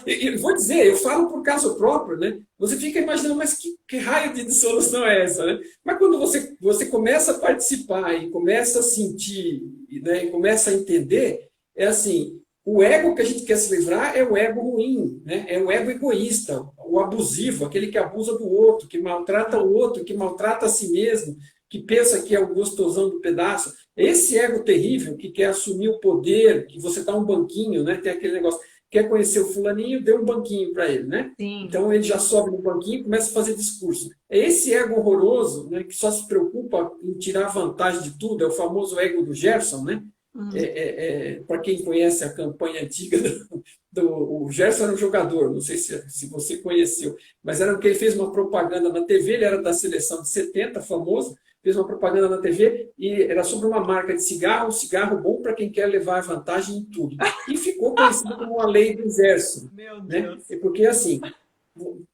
eu vou dizer, eu falo por caso próprio, né? Você fica imaginando, mas que raio de dissolução é essa, né? Mas quando você começa a participar e começa a sentir, né, e começa a entender, é assim, o ego que a gente quer se livrar é o ego ruim, né? É o ego egoísta, o abusivo, aquele que abusa do outro, que maltrata o outro, que maltrata a si mesmo, que pensa que é o gostosão do pedaço. Esse ego terrível que quer assumir o poder, que você dá um banquinho, né? Tem aquele negócio, quer conhecer o fulaninho, dê um banquinho para ele, né? Sim. Então ele já sobe no banquinho e começa a fazer discurso. É esse ego horroroso, né, que só se preocupa em tirar vantagem de tudo, é o famoso ego do Gerson, né? Para quem conhece a campanha antiga o Gerson era um jogador, não sei se você conheceu, mas era que ele fez uma propaganda na TV, ele era da seleção de 70, famoso, fez uma propaganda na TV e era sobre uma marca de cigarro, um cigarro bom para quem quer levar vantagem em tudo. E ficou conhecido como a lei do Gerson. Meu Né? Deus. Porque, assim,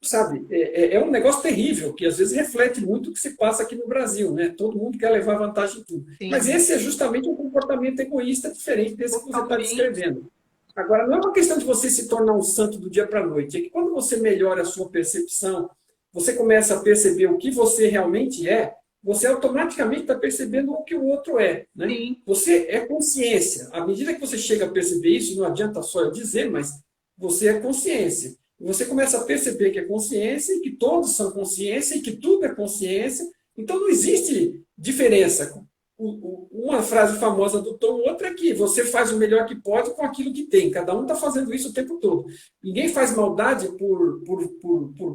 sabe, é um negócio terrível, que às vezes reflete muito o que se passa aqui no Brasil, né? Todo mundo quer levar vantagem em tudo. Mas Sim, esse é justamente um comportamento egoísta diferente desse que você está totalmente. descrevendo. Agora, não é uma questão de você se tornar um santo do dia para a noite, é que quando você melhora a sua percepção, você começa a perceber o que você realmente é, você automaticamente está percebendo o que o outro é, né? Sim, Você é consciência. À medida que você chega a perceber isso, não adianta só eu dizer, mas você é consciência. Você começa a perceber que é consciência e que todos são consciência e que tudo é consciência. Então não existe diferença. Uma frase famosa do Tom, outra é que você faz o melhor que pode com aquilo que tem. Cada um está fazendo isso o tempo todo. Ninguém faz maldade por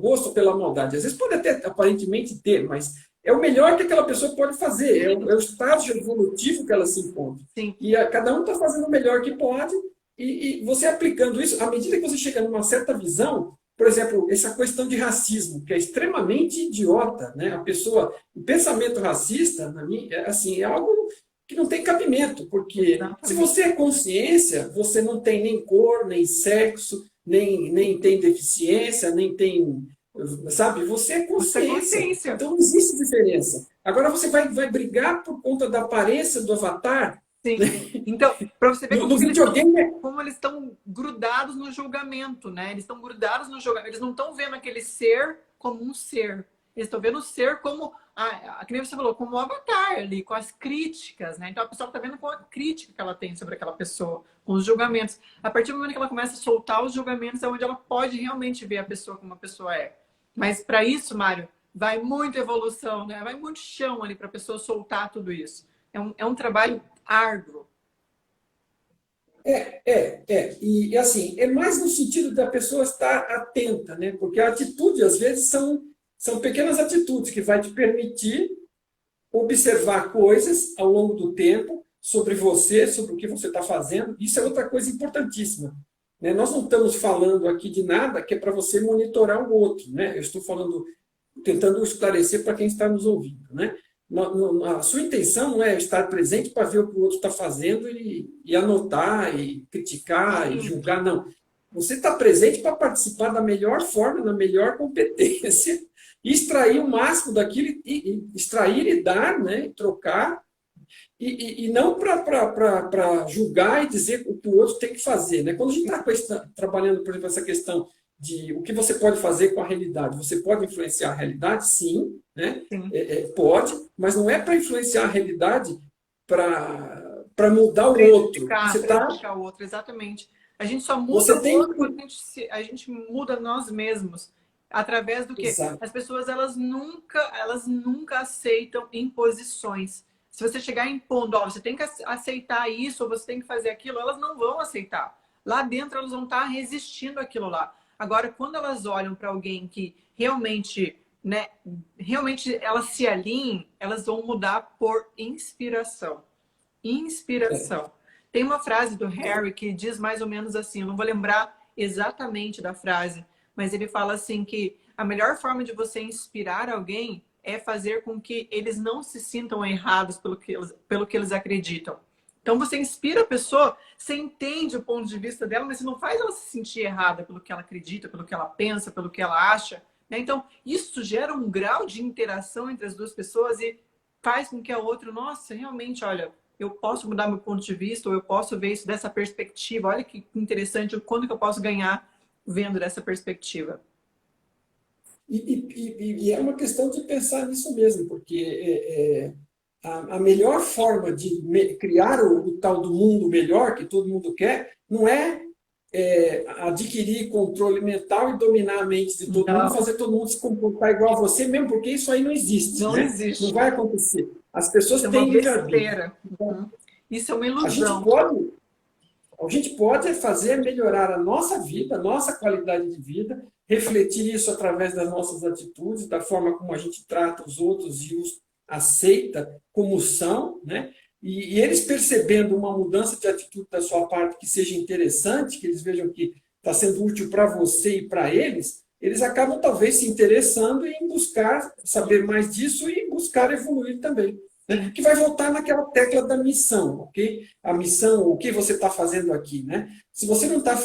gosto pela maldade. Às vezes pode até aparentemente ter, mas é o melhor que aquela pessoa pode fazer. É o estágio evolutivo que ela se encontra. sim. E cada um está fazendo o melhor que pode e você aplicando isso, à medida que você chega numa certa visão, por exemplo, essa questão de racismo, que é extremamente idiota, né? A pessoa, o pensamento racista, na minha, assim, é algo que não tem cabimento, porque se Exatamente. você é consciência, você não tem nem cor, nem sexo, nem tem deficiência, nem tem, sabe? Você é Isso é consciência. consciência. Então não existe diferença. Agora você vai brigar por conta da aparência do avatar. Sim. Então, para você ver No videogame, como eles estão grudados no julgamento, né? Eles estão grudados no julgamento. Eles não estão vendo aquele ser como um ser. Eles estão vendo o ser como, que nem você falou, como um avatar ali, com as críticas, né? Então a pessoa está vendo com a crítica que ela tem sobre aquela pessoa, com os julgamentos. A partir do momento que ela começa a soltar os julgamentos, é onde ela pode realmente ver a pessoa como a pessoa é. Mas para isso, Mário, vai muita evolução, né? Vai muito chão ali para a pessoa soltar tudo isso. É um trabalho árduo. E assim, é mais no sentido da pessoa estar atenta, né? Porque a atitude, às vezes, são pequenas atitudes que vai te permitir observar coisas ao longo do tempo sobre você, sobre o que você está fazendo. Isso é outra coisa importantíssima, né? Nós não estamos falando aqui de nada que é para você monitorar o outro, né? Eu estou falando, tentando esclarecer para quem está nos ouvindo, né? A sua intenção não é estar presente para ver o que o outro está fazendo e anotar, e criticar, e julgar, não. Você está presente para participar da melhor forma, da melhor competência, e extrair o máximo daquilo, e extrair e dar, né? Trocar, e não para julgar e dizer o que o outro tem que fazer, né? Quando a gente está trabalhando, por exemplo, essa questão de o que você pode fazer com a realidade. Você pode influenciar a realidade? Sim, né? Sim. Pode, mas não é para influenciar a realidade para mudar o outro. Você Prejudicar o outro, exatamente. A gente só muda você o tem outro quando a gente muda nós mesmos. Através do quê? Exato. As pessoas, elas nunca aceitam imposições. Se você chegar impondo, ó, você tem que aceitar isso, ou você tem que fazer aquilo, elas não vão aceitar. Lá dentro, elas vão estar resistindo àquilo lá. Agora, quando elas olham para alguém que realmente, né, realmente elas se alinhem, elas vão mudar por inspiração. Inspiração. Tem uma frase do Harry que diz mais ou menos assim, eu não vou lembrar exatamente da frase, mas ele fala assim que a melhor forma de você inspirar alguém é fazer com que eles não se sintam errados pelo que eles acreditam. Então você inspira a pessoa, você entende o ponto de vista dela, mas você não faz ela se sentir errada pelo que ela acredita, pelo que ela pensa, pelo que ela acha, né? Então isso gera um grau de interação entre as duas pessoas e faz com que a outra, nossa, realmente, olha, eu posso mudar meu ponto de vista, ou eu posso ver isso dessa perspectiva. Olha que interessante, quando que eu posso ganhar vendo dessa perspectiva. E é uma questão de pensar nisso mesmo, porque a melhor forma de criar o tal do mundo melhor que todo mundo quer não é adquirir controle mental e dominar a mente de todo mundo, Não, fazer todo mundo se comportar igual a você, mesmo porque isso aí não existe, não né? Não existe. vai acontecer. As Isso pessoas é uma têm livre-arbítrio. besteira. Uhum. Isso é uma A gente ilusão. pode, a gente pode fazer melhorar a nossa vida, a nossa qualidade de vida, refletir isso através das nossas atitudes, da forma como a gente trata os outros e os aceita como são, né? E eles percebendo uma mudança de atitude da sua parte que seja interessante, que eles vejam que está sendo útil para você e para eles acabam talvez se interessando em buscar saber mais disso e buscar evoluir também. né? Que vai voltar naquela tecla da missão, ok? A missão, o que você está fazendo aqui, né? Se você não está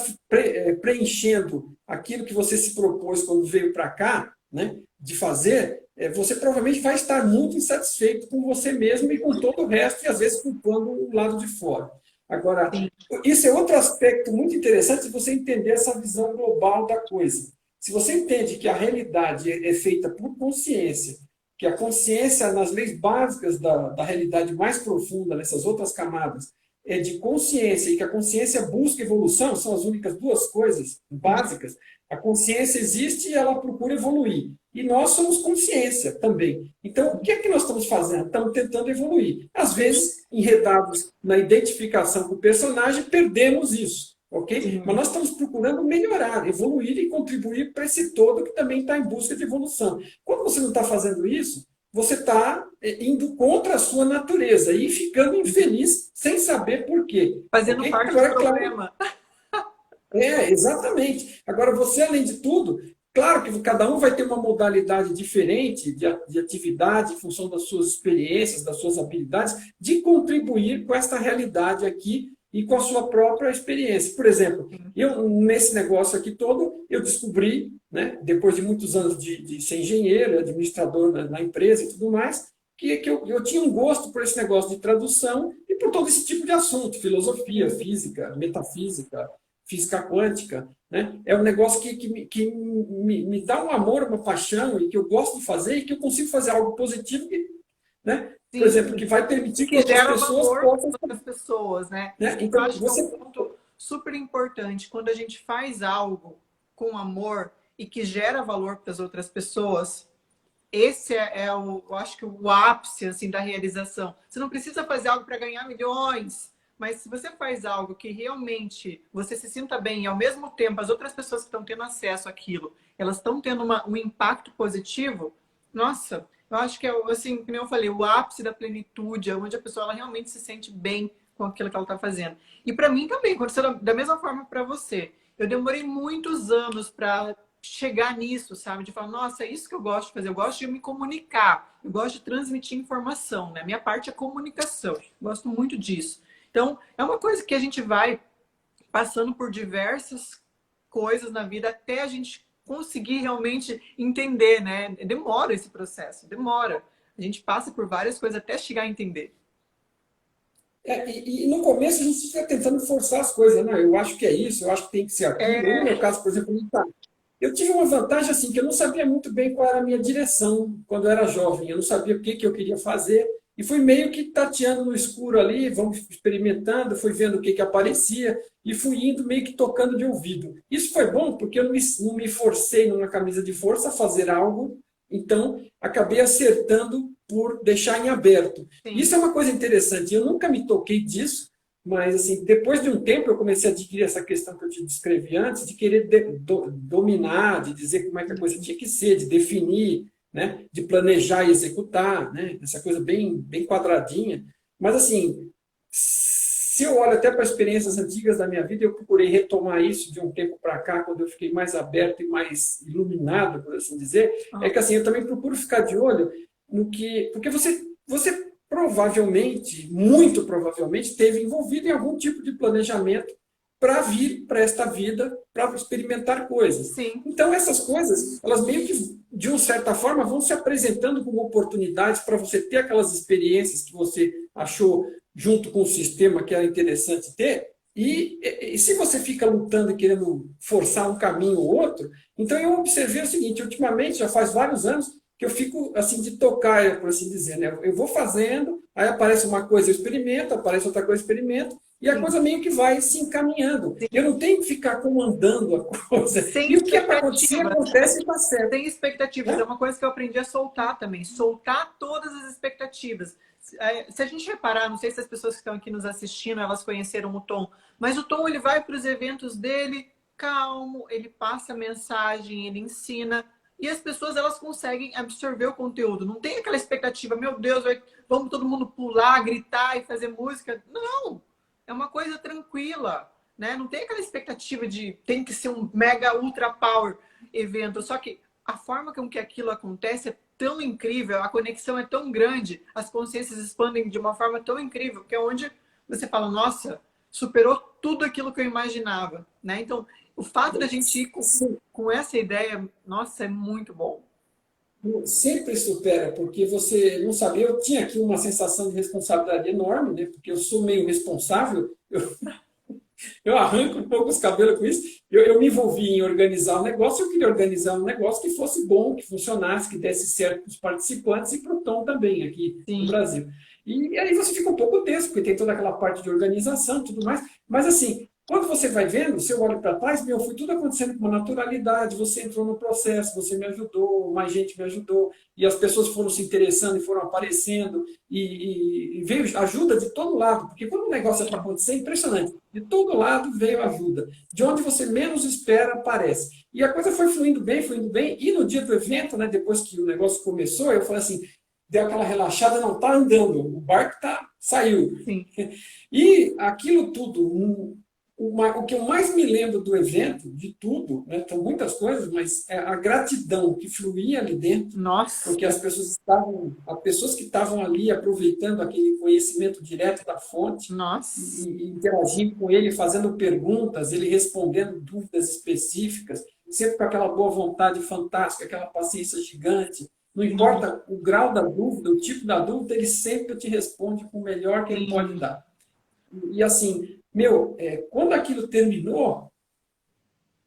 preenchendo aquilo que você se propôs quando veio para cá, né, de fazer, você provavelmente vai estar muito insatisfeito com você mesmo e com todo o resto, e às vezes culpando o lado de fora. Agora, Sim. isso é outro aspecto muito interessante de você entender essa visão global da coisa. Se você entende que a realidade é feita por consciência, que a consciência, nas leis básicas da realidade mais profunda, nessas outras camadas, é de consciência, e que a consciência busca evolução, são as únicas duas coisas básicas. A consciência existe e ela procura evoluir. E nós somos consciência também. Então, o que é que nós estamos fazendo? Estamos tentando evoluir. Às vezes, enredados na identificação com o personagem, perdemos isso. Ok? Mas Sim. nós estamos procurando melhorar, evoluir e contribuir para esse todo que também está em busca de evolução. Quando você não está fazendo isso, você está indo contra a sua natureza e ficando infeliz sem saber por quê. Fazendo Ok? parte do Agora, claro, problema. exatamente. Agora, você, além de tudo, claro que cada um vai ter uma modalidade diferente de atividade, em função das suas experiências, das suas habilidades, de contribuir com esta realidade aqui e com a sua própria experiência. Por exemplo, eu, nesse negócio aqui todo, eu descobri, né, depois de muitos anos de ser engenheiro, administrador na empresa e tudo mais, que eu tinha um gosto por esse negócio de tradução e por todo esse tipo de assunto, filosofia, física, metafísica, física quântica, né? É um negócio que me dá um amor, uma paixão, e que eu gosto de fazer, e que eu consigo fazer algo positivo, que, né? Por Sim. exemplo, que vai permitir que Que outras gera pessoas valor possam... para as pessoas, né? Né? Eu Então, acho que é um você... ponto super importante quando a gente faz algo com amor e que gera valor para as outras pessoas. Esse eu acho que o ápice assim da realização. Você não precisa fazer algo para ganhar milhões, mas se você faz algo que realmente você se sinta bem e ao mesmo tempo as outras pessoas que estão tendo acesso àquilo, elas estão tendo um impacto positivo, nossa, eu acho que é assim, como eu falei, o ápice da plenitude, é onde a pessoa ela realmente se sente bem com aquilo que ela está fazendo. E para mim também, aconteceu da mesma forma para você. Eu demorei muitos anos para chegar nisso, sabe? De falar, nossa, é isso que eu gosto de fazer. Eu gosto de me comunicar, eu gosto de transmitir informação, né? Minha parte é comunicação. Eu gosto muito disso. Então, é uma coisa que a gente vai passando por diversas coisas na vida até a gente conseguir realmente entender, né? Demora esse processo, demora. A gente passa por várias coisas até chegar a entender. E no começo a gente fica tentando forçar as coisas, né? Eu acho que é isso, eu acho que tem que ser aquilo. No É, meu caso, por exemplo, eu tive uma vantagem assim, que eu não sabia muito bem qual era a minha direção quando eu era jovem. Eu não sabia o que, que eu queria fazer. E fui meio que tateando no escuro ali, vamos experimentando, fui vendo o que, que aparecia e fui indo meio que tocando de ouvido. Isso foi bom porque eu não me forcei numa camisa de força a fazer algo, então acabei acertando por deixar em aberto. sim, Isso é uma coisa interessante. Eu nunca me toquei disso, mas, assim, depois de um tempo, eu comecei a adquirir essa questão que eu te descrevi antes, de querer dominar, de dizer como é que a coisa tinha que ser, de definir, né? De planejar e executar, né? Essa coisa bem, bem quadradinha. Mas, assim, se eu olho até para experiências antigas da minha vida, eu procurei retomar isso de um tempo para cá, quando eu fiquei mais aberto e mais iluminado, por assim dizer, é que, assim, eu também procuro ficar de olho no que... Porque você provavelmente, muito provavelmente, esteve envolvido em algum tipo de planejamento para vir para esta vida, para experimentar coisas. sim, Então, essas coisas, elas meio que, de uma certa forma, vão se apresentando como oportunidades para você ter aquelas experiências que você achou junto com o sistema que era interessante ter. E se você fica lutando e querendo forçar um caminho ou outro, então eu observei o seguinte, ultimamente, já faz vários anos, que eu fico assim de tocar, por assim dizer, né? Eu vou fazendo, aí aparece uma coisa, eu experimento, aparece outra coisa, eu experimento, e a sim, coisa meio que vai se encaminhando. Eu sim. não tenho que ficar comandando a coisa. Sem E o que é para acontecer, expectativas. acontece e está certo. Sem expectativas. É Né? uma coisa que eu aprendi a soltar também. Soltar todas as expectativas. Se a gente reparar, não sei se as pessoas que estão aqui nos assistindo, elas conheceram o Tom, mas o Tom, ele vai para os eventos dele calmo, ele passa a mensagem, ele ensina, e as pessoas, elas conseguem absorver o conteúdo. Não tem aquela expectativa, meu Deus, vamos todo mundo pular, gritar e fazer música. Não! É uma coisa tranquila, né? Não tem aquela expectativa de tem que ser um mega ultra power evento. Só que a forma com que aquilo acontece é tão incrível, a conexão é tão grande, as consciências expandem de uma forma tão incrível, que é onde você fala, nossa, superou tudo aquilo que eu imaginava, né? Então, o fato da gente ir com essa ideia, nossa, é muito bom. Sempre supera, porque você não sabe, eu tinha aqui uma sensação de responsabilidade enorme, né? Porque eu sou meio responsável, eu arranco um pouco os cabelos com isso. Eu me envolvi em organizar um negócio, eu queria organizar um negócio que fosse bom, que funcionasse, que desse certo para os participantes e para o Tom também, aqui no Sim, Brasil. E aí você fica um pouco tenso, porque tem toda aquela parte de organização e tudo mais. Mas assim, quando você vai vendo, você olha para trás, meu, foi tudo acontecendo com uma naturalidade, você entrou no processo, você me ajudou, mais gente me ajudou, e as pessoas foram se interessando e foram aparecendo, e veio ajuda de todo lado, porque quando o negócio é para acontecer, é impressionante. De todo lado veio ajuda. De onde você menos espera, aparece. E a coisa foi fluindo bem, e no dia do evento, né, depois que o negócio começou, eu falei assim, deu aquela relaxada, não, tá andando, o barco saiu. sim. E aquilo tudo, o que eu mais me lembro do evento, de tudo, né, são muitas coisas, mas é a gratidão que fluía ali dentro, Nossa, porque as pessoas que estavam ali aproveitando aquele conhecimento direto da fonte nossa. e interagindo com ele, fazendo perguntas, ele respondendo dúvidas específicas, sempre com aquela boa vontade fantástica, aquela paciência gigante. Não importa o grau da dúvida, o tipo da dúvida, ele sempre te responde com o melhor que ele pode Sim. dar. E assim, meu, quando aquilo terminou,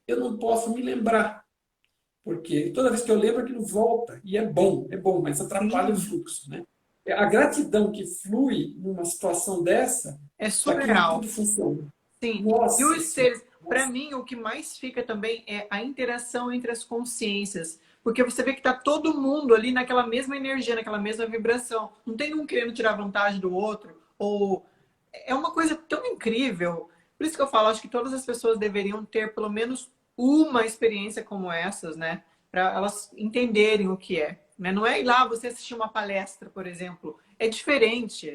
eu não posso me lembrar, porque toda vez que eu lembro, aquilo volta, e é bom, mas atrapalha o Sim. fluxo, né? A gratidão que flui numa situação dessa, É aquilo surreal. tudo funciona. Sim. E Nossa os seres, Senhora, para nossa. mim, o que mais fica também é a interação entre as consciências. Porque você vê que tá todo mundo ali naquela mesma energia, naquela mesma vibração. Não tem um querendo tirar vantagem do outro. Ou é uma coisa tão incrível. Por isso que eu falo, acho que todas as pessoas deveriam ter pelo menos uma experiência como essas, né? Para elas entenderem o que é. Né? Não é ir lá você assistir uma palestra, por exemplo. É diferente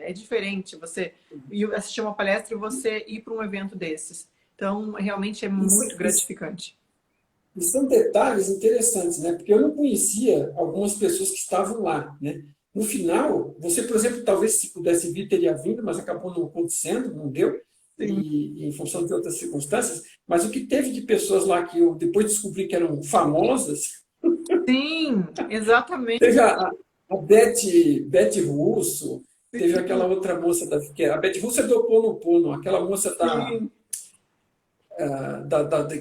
você ir assistir uma palestra e você ir para um evento desses. Então, realmente é Isso, muito gratificante. e são detalhes interessantes, né? Porque eu não conhecia algumas pessoas que estavam lá, né? No final, você, por exemplo, talvez se pudesse vir, teria vindo, mas acabou não acontecendo, não deu, Sim, e em função de outras circunstâncias. Mas o que teve de pessoas lá que eu depois descobri que eram famosas, sim, teve exatamente. a Beth Russo, teve aquela outra moça, a Beth Russo é do Ho Oponopono, aquela moça Sim.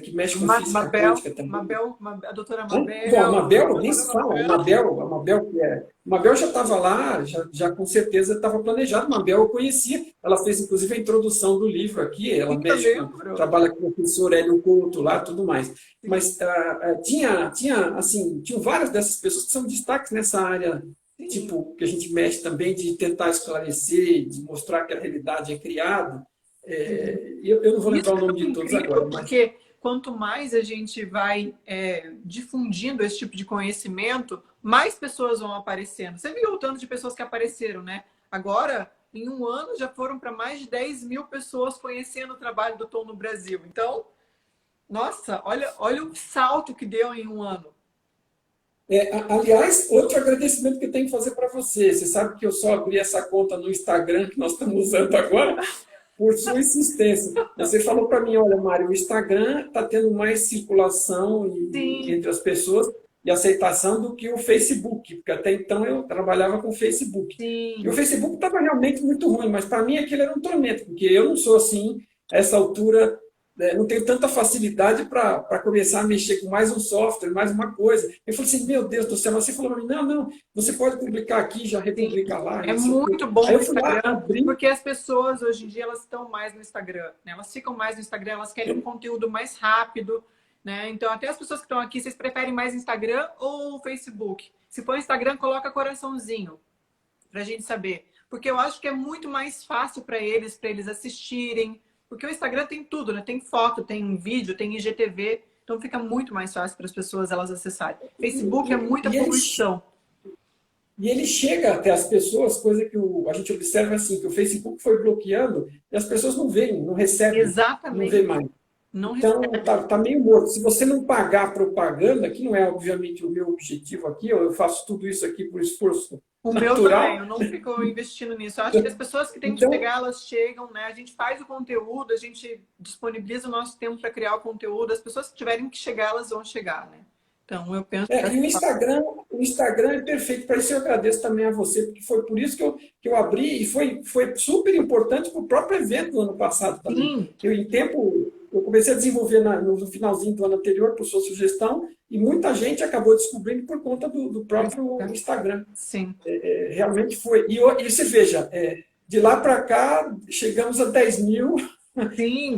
que mexe com física Mabel, quântica também. Mabel, a doutora Bom, a Mabel, Mabel, a nem doutora se fala. Mabel. A Mabel, a Mabel já estava lá, já com certeza estava planejado. A Mabel eu conhecia. Ela fez, inclusive, a introdução do livro aqui. Ela Sim, eu mexe lembro. trabalha com o professor Hélio Couto lá, tudo mais. Sim, Mas tinham várias dessas pessoas que são destaques nessa área, sim. tipo, que a gente mexe também, de tentar esclarecer, de mostrar que a realidade é criada. Eu não vou Isso lembrar o é nome tão de todos incrível, agora, mas porque quanto mais a gente vai difundindo esse tipo de conhecimento, mais pessoas vão aparecendo. Você viu o tanto de pessoas que apareceram, né? Agora, em um ano, já foram para mais de 10 mil pessoas conhecendo o trabalho do Tom no Brasil. Então, nossa, olha o salto que deu em um ano. aliás, outro agradecimento que eu tenho que fazer para você. Você sabe que eu só abri essa conta no Instagram que nós estamos usando agora por sua insistência. Você falou para mim, olha, Mário, o Instagram está tendo mais circulação Sim, entre as pessoas e aceitação do que o Facebook, porque até então eu trabalhava com o Facebook. E o sim. Facebook estava realmente muito ruim, mas para mim aquilo era um tormento, porque eu não sou assim, a essa altura, né, não tenho tanta facilidade para começar a mexer com mais um software, mais uma coisa. Eu falei assim, meu Deus do céu, você falou para mim, não, você pode publicar aqui, já Sim, republica lá, é não sei o quê. muito bom Aí o eu fui lá, Instagram, abri, porque as pessoas hoje em dia elas estão mais no Instagram, né? Elas ficam mais no Instagram, elas querem um conteúdo mais rápido, né? Então, até as pessoas que estão aqui, vocês preferem mais Instagram ou Facebook? Se for Instagram, coloca coraçãozinho para a gente saber, porque eu acho que é muito mais fácil para eles assistirem, porque o Instagram tem tudo, né? Tem foto, tem vídeo, tem IGTV, então fica muito mais fácil para as pessoas elas acessarem. Facebook é muita e ele poluição. E ele chega até as pessoas, coisa que a gente observa assim, que o Facebook foi bloqueando e as pessoas não veem, não recebem, não vê Exatamente. mais. Não Então, recebe. tá meio morto. Se você não pagar propaganda, que não é obviamente o meu objetivo aqui, eu faço tudo isso aqui por esforço O meu também, natural. eu não fico investindo nisso. Eu acho que as pessoas que têm que Então, chegar, elas chegam, né? A gente faz o conteúdo, a gente disponibiliza o nosso tempo para criar o conteúdo. As pessoas que tiverem que chegar, elas vão chegar, né? Então, eu penso e dessa forma. O Instagram é perfeito para isso. Eu agradeço também a você, porque foi por isso que eu abri e foi super importante para o próprio evento do ano passado também. Sim, Eu comecei a desenvolver no finalzinho do ano anterior, por sua sugestão, e muita gente acabou descobrindo por conta do próprio Instagram. sim. Realmente foi. E você veja, de lá para cá, chegamos a 10 mil Sim,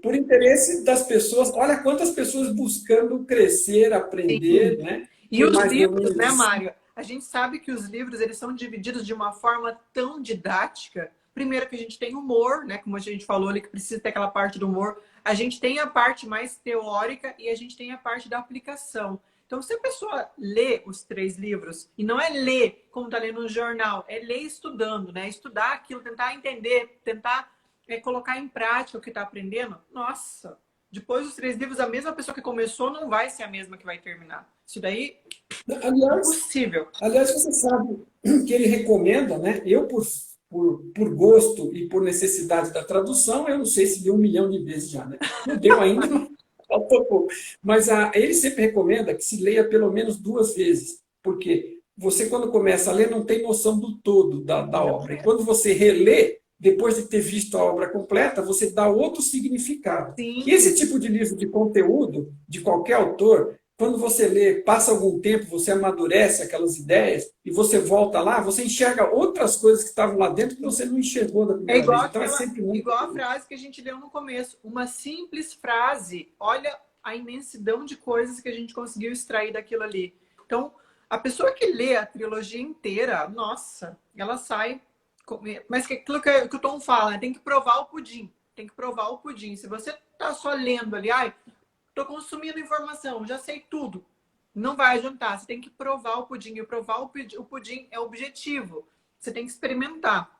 por interesse das pessoas. Olha quantas pessoas buscando crescer, aprender, sim. né? E Ter os mais livros, domínio de né, si. Mário? A gente sabe que os livros eles são divididos de uma forma tão didática. Primeiro que a gente tem humor, né? Como a gente falou ali, que precisa ter aquela parte do humor. A gente tem a parte mais teórica e a gente tem a parte da aplicação. Então, se a pessoa lê os 3 livros, e não é ler como está lendo um jornal, é ler estudando, né? Estudar aquilo, tentar entender, tentar colocar em prática o que está aprendendo. Nossa, depois dos 3 livros, a mesma pessoa que começou não vai ser a mesma que vai terminar. Isso daí Aliás, impossível. aliás, você sabe que ele recomenda, né? Eu, por gosto e por necessidade da tradução, eu não sei se deu 1 milhão de vezes já, né? Não deu ainda, mas faltou pouco. Mas ele sempre recomenda que se leia pelo menos 2 vezes, porque você, quando começa a ler, não tem noção do todo da Não obra. E é. quando você relê, depois de ter visto a obra completa, você dá outro significado. E Sim, esse tipo de livro de conteúdo, de qualquer autor, quando você lê, passa algum tempo, você amadurece aquelas ideias e você volta lá, você enxerga outras coisas que estavam lá dentro que você não enxergou da é primeira igual vez. Então é aquela, sempre muito. igual a frase que a gente leu no começo. Uma simples frase, olha a imensidão de coisas que a gente conseguiu extrair daquilo ali. Então, a pessoa que lê a trilogia inteira, nossa, ela sai. Mas que aquilo que o Tom fala, né? Tem que provar o pudim. Tem que provar o pudim. Se você tá só lendo ali, ai, tô consumindo informação, já sei tudo. Não vai adiantar. Você tem que provar o pudim. E provar o pudim é o objetivo. Você tem que experimentar.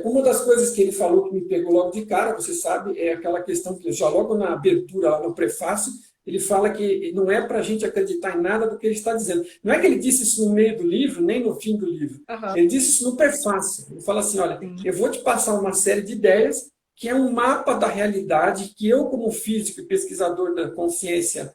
Uma das coisas que ele falou que me pegou logo de cara, você sabe, é aquela questão que já logo na abertura, lá no prefácio, ele fala que não é para a gente acreditar em nada do que ele está dizendo. Não é que ele disse isso no meio do livro, nem no fim do livro. Aham. Ele disse isso no prefácio. Ele fala assim, olha, Sim. eu vou te passar uma série de ideias que é um mapa da realidade que eu, como físico e pesquisador da consciência,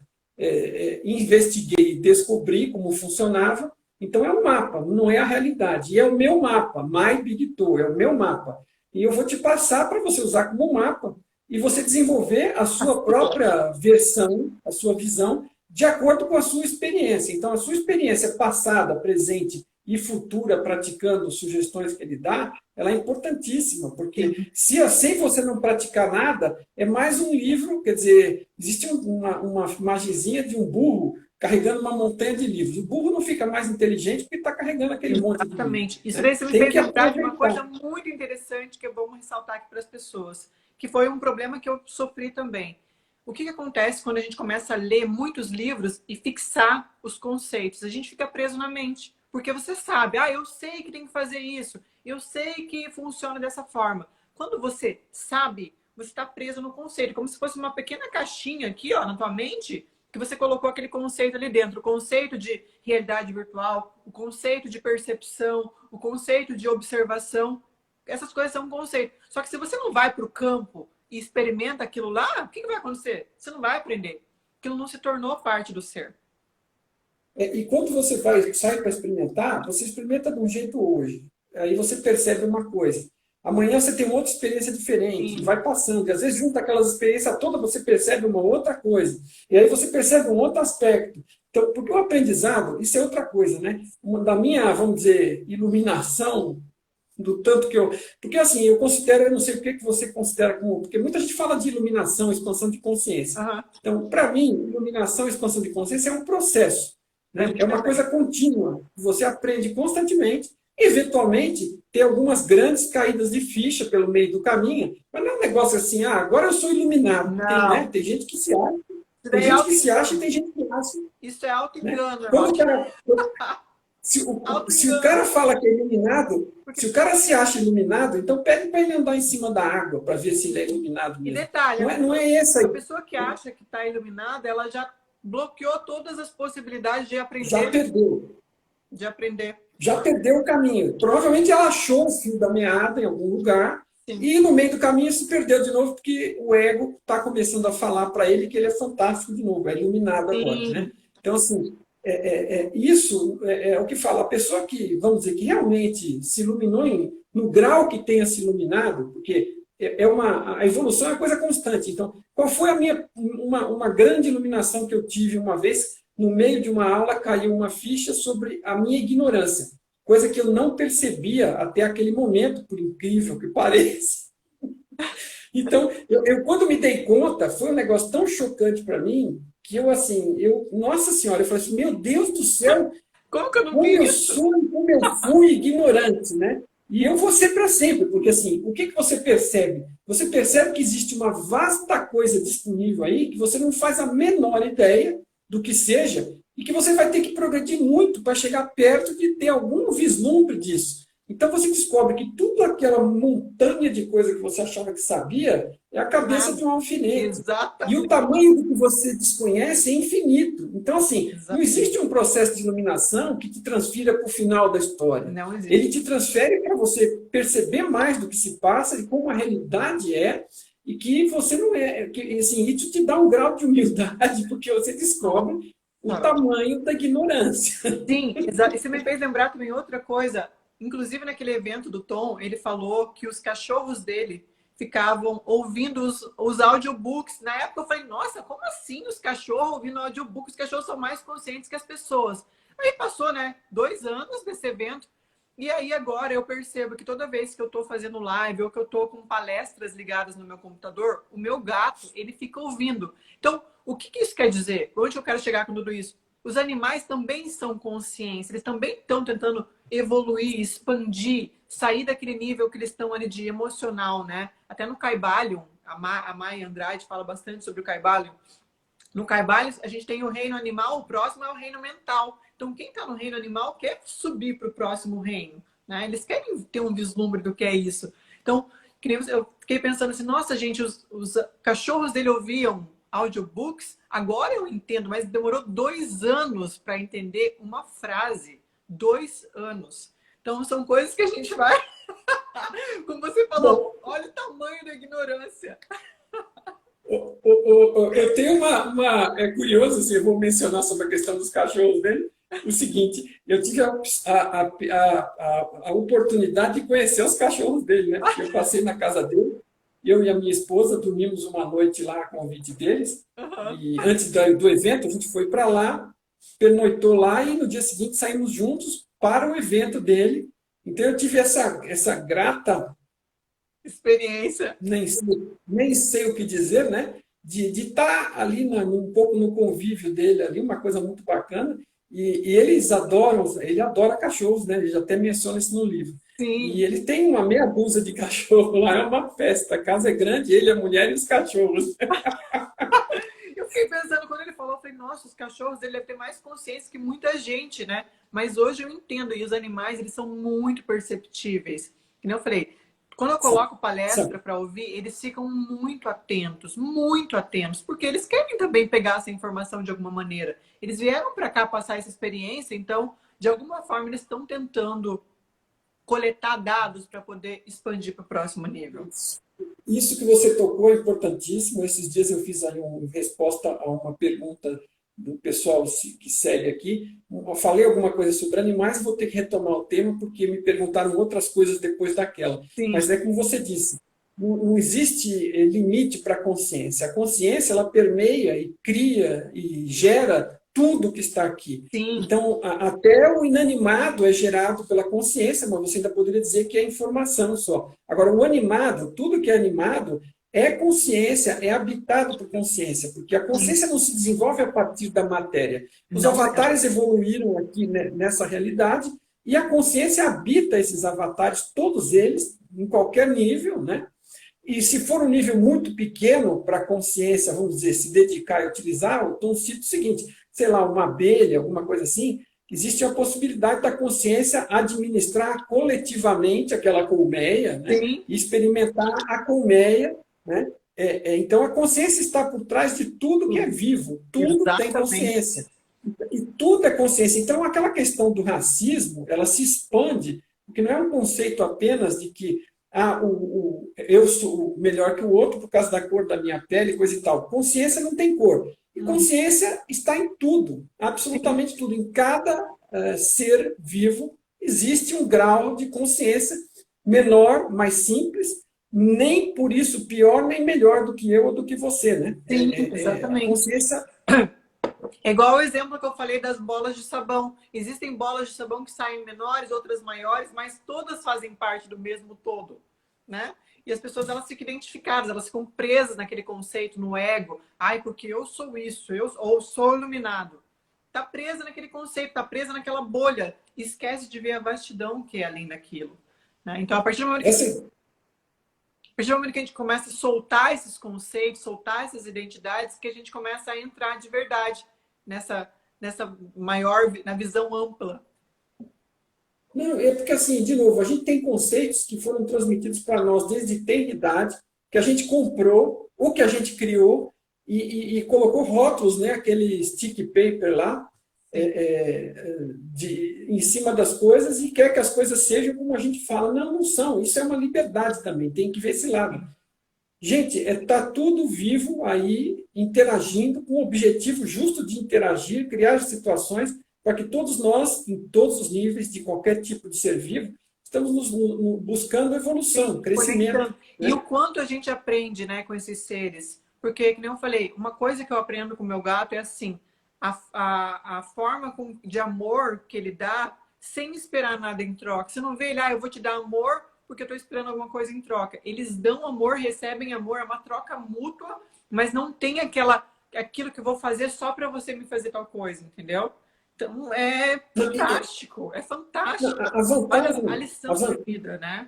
investiguei e descobri como funcionava. Então, é um mapa, não é a realidade. E é o meu mapa, My Big Tour, é o meu mapa. E eu vou te passar para você usar como mapa e você desenvolver a sua própria versão, a sua visão, de acordo com a sua experiência. Então, a sua experiência passada, presente e futura, praticando sugestões que ele dá, ela é importantíssima, porque se assim você não praticar nada, é mais um livro, quer dizer, existe uma imagenzinha de um burro carregando uma montanha de livros. O burro não fica mais inteligente porque está carregando aquele monte de livros. Exatamente. Isso daí você me Tem fez que lembrar de uma coisa aproveitar. muito interessante que é bom ressaltar aqui para as pessoas, que foi um problema que eu sofri também. O que acontece quando a gente começa a ler muitos livros e fixar os conceitos? A gente fica preso na mente, porque você sabe, eu sei que tem que fazer isso, eu sei que funciona dessa forma. Quando você sabe, você está preso no conceito, como se fosse uma pequena caixinha aqui, ó, na tua mente, que você colocou aquele conceito ali dentro, o conceito de realidade virtual, o conceito de percepção, o conceito de observação. Essas coisas são um conceito. Só que se você não vai para o campo e experimenta aquilo lá, o que vai acontecer? Você não vai aprender. Aquilo não se tornou parte do ser. E quando você sai para experimentar, você experimenta de um jeito hoje. Aí você percebe uma coisa. Amanhã você tem outra experiência diferente, e Sim. vai passando. E às vezes, junto aquelas experiências todas, você percebe uma outra coisa. E aí você percebe um outro aspecto. Então, porque o aprendizado, isso é outra coisa, né? Da minha, vamos dizer, iluminação, do tanto que eu. Porque assim, eu considero, eu não sei o que você considera como. Porque muita gente fala de iluminação, expansão de consciência. Uhum. Então, para mim, iluminação, expansão de consciência é um processo. Pra Né? mim É uma também. coisa contínua. Você aprende constantemente. Eventualmente, tem algumas grandes caídas de ficha pelo meio do caminho, mas não é um negócio assim, agora eu sou iluminado. Tem, né? Não. Tem gente que se acha, Isso tem daí é gente que se acha e auto-engano. tem gente que acha. Isso é Né? auto-engano, Quando irmão. o cara, Se o cara fala que é iluminado, se o cara se acha iluminado, então pede para ele andar em cima da água para ver se ele é iluminado E mesmo. detalhe, Não é essa a aí. pessoa que acha que está iluminada, ela já bloqueou todas as possibilidades de Já aprender, perdeu. de aprender. Já perdeu o caminho. Provavelmente ela achou o fio da meada em algum lugar Sim. e no meio do caminho se perdeu de novo porque o ego está começando a falar para ele que ele é fantástico de novo, é iluminado agora, né? Então, assim, isso é o que fala. A pessoa que, vamos dizer, que realmente se iluminou no grau que tenha se iluminado, porque a evolução é uma coisa constante. Então, qual foi uma grande iluminação que eu tive uma vez? No meio de uma aula caiu uma ficha sobre a minha ignorância, coisa que eu não percebia até aquele momento, por incrível que pareça. Então, quando me dei conta, foi um negócio tão chocante para mim, que nossa senhora, eu falei assim, meu Deus do céu, como que eu não vi isso? Como eu fui ignorante, né? E eu vou ser para sempre, porque assim, o que você percebe? Você percebe que existe uma vasta coisa disponível aí que você não faz a menor ideia do que seja e que você vai ter que progredir muito para chegar perto de ter algum vislumbre disso. Então você descobre que tudo aquela montanha de coisa que você achava que sabia é a cabeça de um alfinete. Exatamente. E o tamanho do que você desconhece é infinito. Então, assim, não existe um processo de iluminação que te transfira para o final da história. Não existe. Ele te transfere para você perceber mais do que se passa e como a realidade é, e que você não é. Que, assim, isso te dá um grau de humildade, porque você descobre o tamanho da ignorância. Sim, exato. E você me fez lembrar também outra coisa. Inclusive, naquele evento do Tom, ele falou que os cachorros dele ficavam ouvindo os audiobooks. Na época eu falei, nossa, como assim os cachorros ouvindo audiobooks? Os cachorros são mais conscientes que as pessoas. Aí passou, né, 2 anos desse evento. E aí agora eu percebo que toda vez que eu estou fazendo live ou que eu estou com palestras ligadas no meu computador, o meu gato, ele fica ouvindo. Então, o que isso quer dizer? Onde eu quero chegar com tudo isso? Os animais também são conscientes, eles também estão tentando evoluir, expandir, sair daquele nível que eles estão ali de emocional, né? Até no Caibalion, a Maya Andrade fala bastante sobre o Caibalion. No Caibalion, a gente tem o reino animal, o próximo é o reino mental. Então, quem está no reino animal quer subir para o próximo reino, né? Eles querem ter um vislumbre do que é isso. Então, eu fiquei pensando assim, nossa, gente, os cachorros dele ouviam audiobooks, agora eu entendo, mas demorou 2 anos para entender uma frase. 2 anos. Então, são coisas que a gente vai... Como você falou, olha o tamanho da ignorância. Eu tenho É curioso, assim, eu vou mencionar sobre a questão dos cachorros dele. O seguinte, eu tive a oportunidade de conhecer os cachorros dele, né? Eu passei na casa dele, eu e a minha esposa dormimos uma noite lá a convite deles. E antes do evento, a gente foi para lá, pernoitou lá e no dia seguinte saímos juntos para o evento dele. Então eu tive essa grata experiência, nem sei o que dizer, né? De estar ali um pouco no convívio dele ali, uma coisa muito bacana. E ele adora cachorros, né? Ele já até menciona isso no livro. Sim. E ele tem uma meia dúzia de cachorros lá, é uma festa. A casa é grande, ele, a mulher e os cachorros. Eu fiquei pensando, quando ele falou, eu falei, nossa, os cachorros dele devem ter mais consciência que muita gente, né? Mas hoje eu entendo, e os animais, eles são muito perceptíveis. E eu falei, quando eu coloco palestra para ouvir, eles ficam muito atentos, porque eles querem também pegar essa informação de alguma maneira. Eles vieram para cá passar essa experiência, então, de alguma forma, eles estão tentando coletar dados para poder expandir para o próximo nível. Isso que você tocou é importantíssimo. Esses dias eu fiz aí uma resposta a uma pergunta do pessoal que segue aqui. Eu falei alguma coisa sobre animais, vou ter que retomar o tema, porque me perguntaram outras coisas depois daquela. Sim. Mas é como você disse, não existe limite para a consciência. A consciência, ela permeia e cria e gera tudo que está aqui. Sim. Então, até o inanimado é gerado pela consciência, mas você ainda poderia dizer que é informação só. Agora, o animado, tudo que é animado, é consciência, é habitado por consciência, porque a consciência não se desenvolve a partir da matéria. Os avatares evoluíram aqui nessa realidade e a consciência habita esses avatares, todos eles, em qualquer nível, né? E se for um nível muito pequeno para a consciência, vamos dizer, se dedicar e utilizar, o Tom cita o seguinte, sei lá, uma abelha, alguma coisa assim, existe a possibilidade da consciência administrar coletivamente aquela colmeia, né? Sim. E experimentar a colmeia, né? Então, a consciência está por trás de tudo que é vivo. Tudo tem Exatamente. consciência. E tudo é consciência. Então, aquela questão do racismo, ela se expande, porque não é um conceito apenas de que eu sou melhor que o outro por causa da cor da minha pele, coisa e tal. Consciência não tem cor. E consciência está em tudo, absolutamente tudo. Em cada ser vivo existe um grau de consciência menor, mais simples, nem por isso pior, nem melhor do que eu ou do que você, né? Sim, exatamente. A consciência... É igual o exemplo que eu falei das bolas de sabão. Existem bolas de sabão que saem menores, outras maiores, mas todas fazem parte do mesmo todo, né? E as pessoas, elas ficam identificadas, elas ficam presas naquele conceito, no ego. Ai, porque eu sou isso, ou sou iluminado. Tá presa naquele conceito, tá presa naquela bolha. Esquece de ver a vastidão que é além daquilo, né? Então, a partir do momento que a gente começa a soltar esses conceitos, soltar essas identidades, que a gente começa a entrar de verdade nessa maior, na visão ampla. Não, é porque assim, de novo, a gente tem conceitos que foram transmitidos para nós desde tenridade, que a gente comprou, ou que a gente criou, e colocou rótulos, né? Aquele stick paper lá, em cima das coisas, e quer que as coisas sejam como a gente fala. Não, não são. Isso é uma liberdade também, tem que ver esse lado. Gente, está tudo vivo aí, interagindo, com o objetivo justo de interagir, criar situações para que todos nós, em todos os níveis, de qualquer tipo de ser vivo, estamos buscando evolução, crescimento. Né? E o quanto a gente aprende, né, com esses seres. Porque, como eu falei, uma coisa que eu aprendo com o meu gato é assim, a forma de amor que ele dá, sem esperar nada em troca. Você não vê ele, eu vou te dar amor porque eu estou esperando alguma coisa em troca. Eles dão amor, recebem amor, é uma troca mútua, mas não tem aquilo que eu vou fazer só para você me fazer tal coisa, entendeu? Então, é fantástico, é fantástico. Olha a lição de vida, né?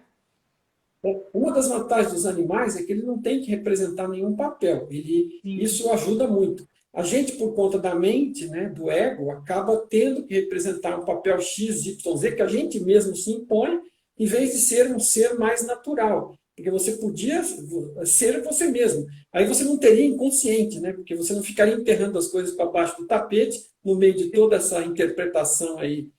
Uma das vantagens dos animais é que ele não tem que representar nenhum papel. Isso ajuda muito. A gente, por conta da mente, né, do ego, acaba tendo que representar um papel X, Y, Z, que a gente mesmo se impõe, em vez de ser um ser mais natural. Porque você podia ser você mesmo. Aí você não teria inconsciente, né? Porque você não ficaria enterrando as coisas para baixo do tapete, no meio de toda essa interpretação aí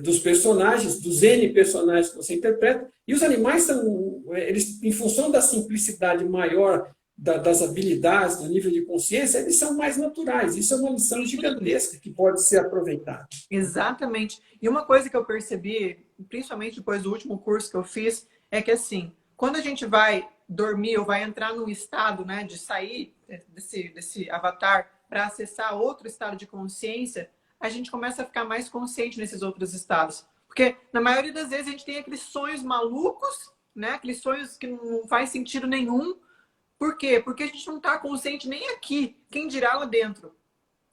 dos personagens, dos N personagens que você interpreta. E os animais são, eles, em função da simplicidade maior das habilidades, do nível de consciência, eles são mais naturais. Isso é uma lição gigantesca que pode ser aproveitada. Exatamente. E uma coisa que eu percebi, principalmente depois do último curso que eu fiz, é que assim, quando a gente vai dormir ou vai entrar num estado, né, de sair desse avatar para acessar outro estado de consciência, a gente começa a ficar mais consciente nesses outros estados. Porque, na maioria das vezes, a gente tem aqueles sonhos malucos, né? Aqueles sonhos que não faz sentido nenhum. Por quê? Porque a gente não está consciente nem aqui, quem dirá lá dentro.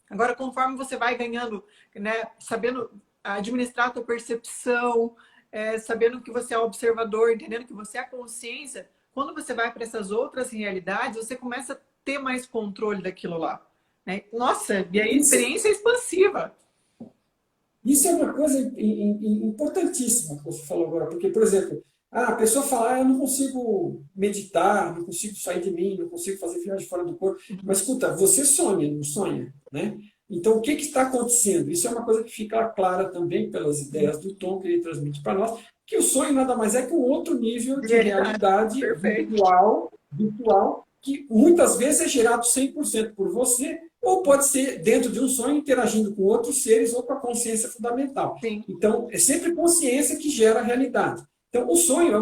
Agora, conforme você vai ganhando, né, sabendo administrar a tua percepção, sabendo que você é observador, entendendo que você é a consciência, quando você vai para essas outras realidades, você começa a ter mais controle daquilo lá. Né? Nossa, e aí a experiência é expansiva. Isso é uma coisa importantíssima que você falou agora, porque, por exemplo, a pessoa fala, eu não consigo meditar, não consigo sair de mim, não consigo fazer viagem fora do corpo. Mas, escuta, você sonha, não sonha? Né? Então, o que está acontecendo? Isso é uma coisa que fica clara também pelas ideias do Tom que ele transmite para nós, que o sonho nada mais é que um outro nível de realidade virtual, que muitas vezes é gerado 100% por você, ou pode ser dentro de um sonho interagindo com outros seres ou com a consciência fundamental. Sim. Então, é sempre consciência que gera a realidade. Então, o sonho é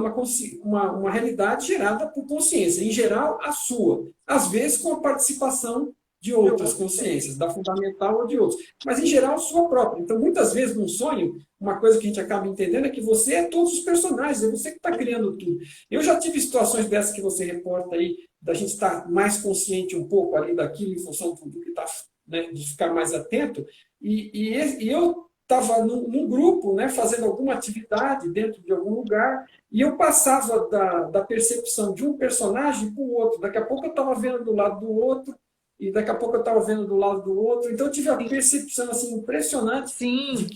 uma realidade gerada por consciência, em geral, a sua. Às vezes, com a participação de outras consciências, da fundamental ou de outros. Mas, em geral, sua própria. Então, muitas vezes, num sonho, uma coisa que a gente acaba entendendo é que você é todos os personagens, é você que está criando tudo. Eu já tive situações dessas que você reporta aí, da gente estar mais consciente um pouco ali daquilo, em função do que está, né, de ficar mais atento. E eu estava num grupo, né, fazendo alguma atividade dentro de algum lugar, e eu passava da percepção de um personagem para o outro. Daqui a pouco eu estava vendo do lado do outro, e daqui a pouco eu estava vendo do lado do outro. Então eu tive a percepção assim, impressionante Sim,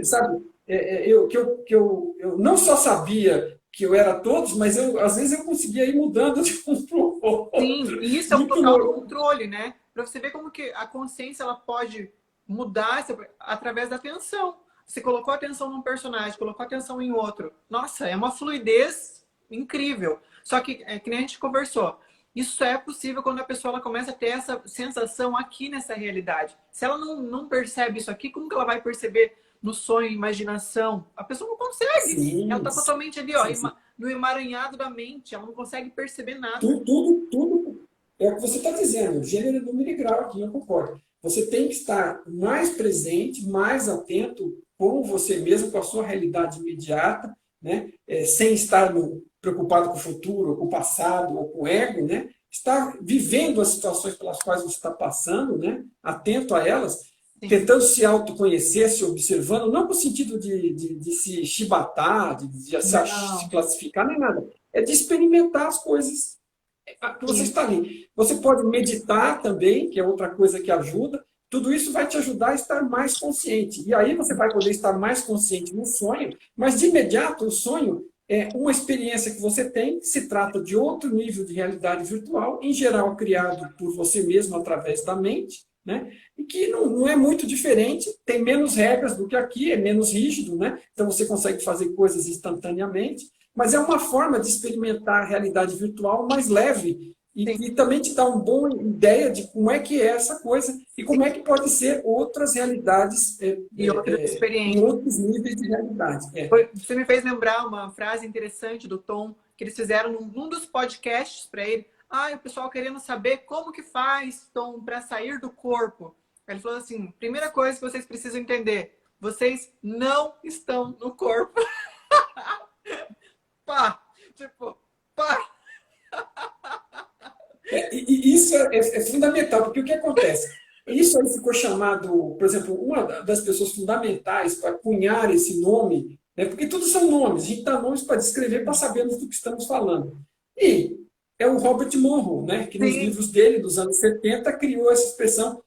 sabe, eu não só sabia que eu era todos, mas às vezes eu conseguia ir mudando de um para o sim. outro. E isso é o Muito total louco. controle, né? Para você ver como que a consciência ela pode mudar através da atenção. Você colocou atenção num personagem, colocou atenção em outro. Nossa, é uma fluidez incrível. Só que, é que nem a gente conversou, isso é possível quando a pessoa ela começa a ter essa sensação aqui nessa realidade. Se ela não percebe isso aqui, como que ela vai perceber no sonho, imaginação? A pessoa não consegue. Ela Sim, está totalmente ali, ó, sim, sim. no emaranhado da mente. Ela não consegue perceber nada. Tudo é o que você está dizendo, gênero, número e grau aqui, eu concordo. Você tem que estar mais presente, mais atento com você mesmo, com a sua realidade imediata, né? Sem estar preocupado com o futuro, ou com o passado, ou com o ego, né? Estar vivendo as situações pelas quais você está passando, né? Atento a elas, Sim. tentando se autoconhecer, se observando, não no sentido de se chibatar, se Não. classificar, nem nada. É de experimentar as coisas que você Sim. está ali. Você pode meditar também, que é outra coisa que ajuda. Tudo isso vai te ajudar a estar mais consciente. E aí você vai poder estar mais consciente no sonho, mas de imediato o sonho é uma experiência que você tem, se trata de outro nível de realidade virtual, em geral criado por você mesmo através da mente, né? E que não é muito diferente, tem menos regras do que aqui, é menos rígido, né? Então você consegue fazer coisas instantaneamente, mas é uma forma de experimentar a realidade virtual mais leve e Sim. que também te dá uma boa ideia de como é que é essa coisa e como é que pode ser outras realidades E outras em experiências. outros níveis de realidade. Você me fez lembrar uma frase interessante do Tom, que eles fizeram num dos podcasts para ele. Ah, o pessoal querendo saber como que faz, Tom, para sair do corpo. Ele falou assim: primeira coisa que vocês precisam entender, vocês não estão no corpo. Pá! Tipo, pá! E isso é fundamental, porque o que acontece? Isso aí ficou chamado, por exemplo, uma das pessoas fundamentais para cunhar esse nome, né, porque todos são nomes, a gente dá nomes para descrever, para sabermos do que estamos falando. E é o Robert Monroe, né, que nos Sim, livros dele, dos anos 70, criou essa expressão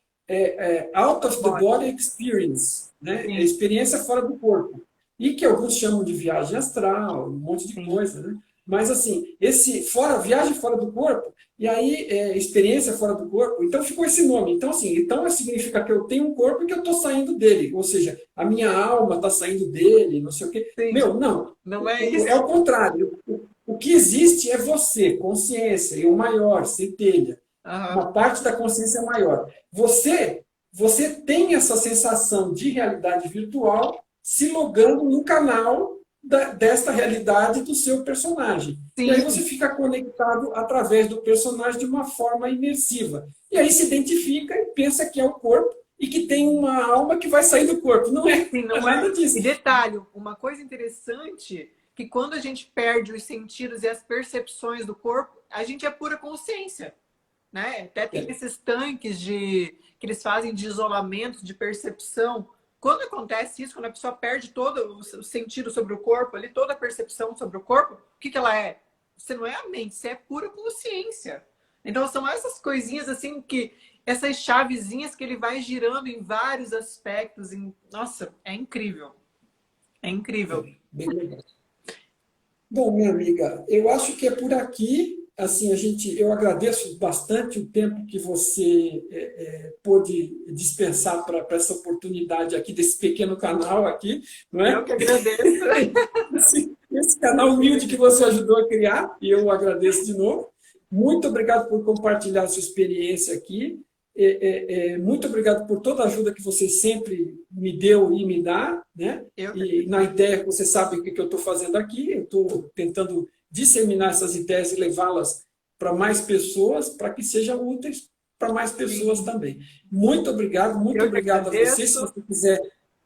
out of the bora. body experience, né, Sim, experiência fora do corpo. E que alguns chamam de viagem astral, um monte de sim, coisa, né? Mas assim, esse viagem fora do corpo, e aí experiência fora do corpo, então ficou esse nome. Então, assim, então significa que eu tenho um corpo e que eu estou saindo dele, ou seja, a minha alma está saindo dele, não sei o quê. sim. Meu, não. Não é É isso? o contrário. O que existe é você, consciência, e o maior, centelha. Aham. Uma parte da consciência maior. Você tem essa sensação de realidade virtual se logando no canal desta realidade do seu personagem. E aí você Sim, fica conectado através do personagem de uma forma imersiva. E aí se identifica e pensa que é o corpo e que tem uma alma que vai sair do corpo. sim, Não é não é. nada disso. E detalhe, uma coisa interessante, que quando a gente perde os sentidos e as percepções do corpo, a gente é pura consciência, né? Até tem É, esses tanques que eles fazem de isolamento, de percepção. Quando acontece isso, quando a pessoa perde todo o sentido sobre o corpo, ali, toda a percepção sobre o corpo, o que ela é? Você não é a mente, você é pura consciência. Então são essas coisinhas assim que essas chavezinhas que ele vai girando em vários aspectos. Nossa, é incrível. É incrível. bem legal. Bom, minha amiga, eu acho que é por aqui. Assim, eu agradeço bastante o tempo que você pôde dispensar para essa oportunidade aqui desse pequeno canal aqui, não Eu é? que agradeço. Esse canal humilde que você ajudou a criar, e eu agradeço de novo. Muito obrigado por compartilhar a sua experiência aqui. Muito obrigado por toda a ajuda que você sempre me deu e me dá, né? Eu que E na ideia que você sabe o que eu estou fazendo aqui, eu estou tentando disseminar essas ideias e levá-las para mais pessoas, para que sejam úteis para mais pessoas sim. também. Muito Eu que obrigado a você. Se agradeço. você quiser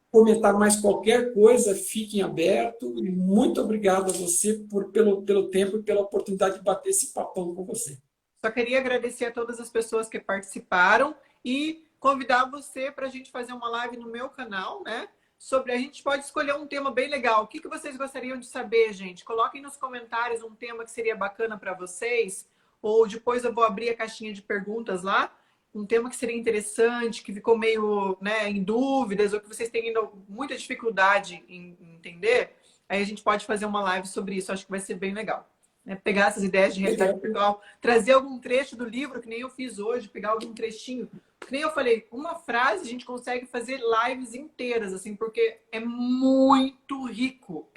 comentar mais qualquer coisa, fiquem abertos. E muito obrigado a você pelo tempo e pela oportunidade de bater esse papão com você. Só queria agradecer a todas as pessoas que participaram e convidar você para a gente fazer uma live no meu canal, né? Sobre a gente pode escolher um tema bem legal. O que vocês gostariam de saber, gente? Coloquem nos comentários um tema que seria bacana para vocês, ou depois eu vou abrir a caixinha de perguntas lá. um tema que seria interessante, que ficou meio, né, em dúvidas, ou que vocês têm ainda muita dificuldade em entender, aí a gente pode fazer uma live sobre isso. Acho que vai ser bem legal. Né? Pegar essas ideias de realidade virtual, trazer algum trecho do livro, que nem eu fiz hoje, pegar algum trechinho. Que nem eu falei, uma frase a gente consegue fazer lives inteiras, assim, porque é muito rico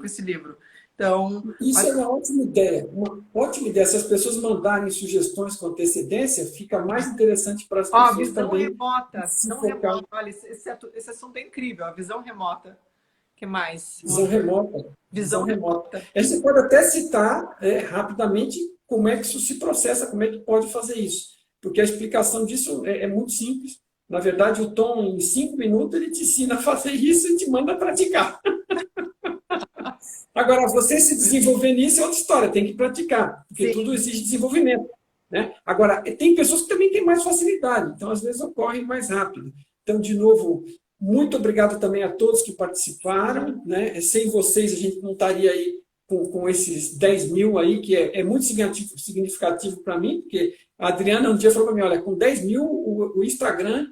esse livro. Então, Isso é uma ótima ideia, uma ótima ideia. Se as pessoas mandarem sugestões com antecedência, fica mais interessante para as ó, pessoas visão também remota, se visão focar. remota. Olha, esse assunto é incrível, a visão remota. O que mais? Visão remota. Visão Visão remota. remota. A gente pode até citar rapidamente como é que isso se processa, como é que pode fazer isso. Porque a explicação disso é muito simples. Na verdade, o Tom, em 5 minutos, ele te ensina a fazer isso e te manda praticar. Agora, você se desenvolver nisso é outra história, tem que praticar, porque Sim. tudo exige desenvolvimento. Né? Agora, tem pessoas que também têm mais facilidade, então, às vezes, ocorre mais rápido. Então, de novo, muito obrigado também a todos que participaram. Né? Sem vocês, a gente não estaria aí com esses 10 mil aí, que é muito significativo para mim, porque a Adriana um dia falou para mim, olha, com 10 mil o Instagram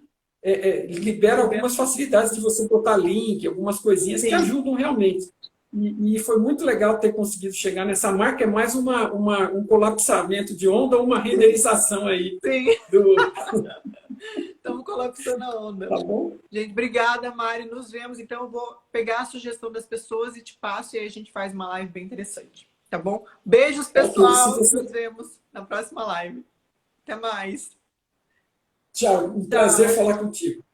libera algumas facilidades de você botar link, algumas coisinhas que ajudam realmente. E foi muito legal ter conseguido chegar nessa marca. É mais um colapsamento de onda ou uma renderização aí. Sim. Do... Estamos colapsando a onda. Tá bom? Gente, obrigada, Mari. Nos vemos. Então, eu vou pegar a sugestão das pessoas e te passo, e aí a gente faz uma live bem interessante. Tá bom? Beijos, pessoal. Nos vemos na próxima live. Até mais. Tchau. Um prazer falar contigo.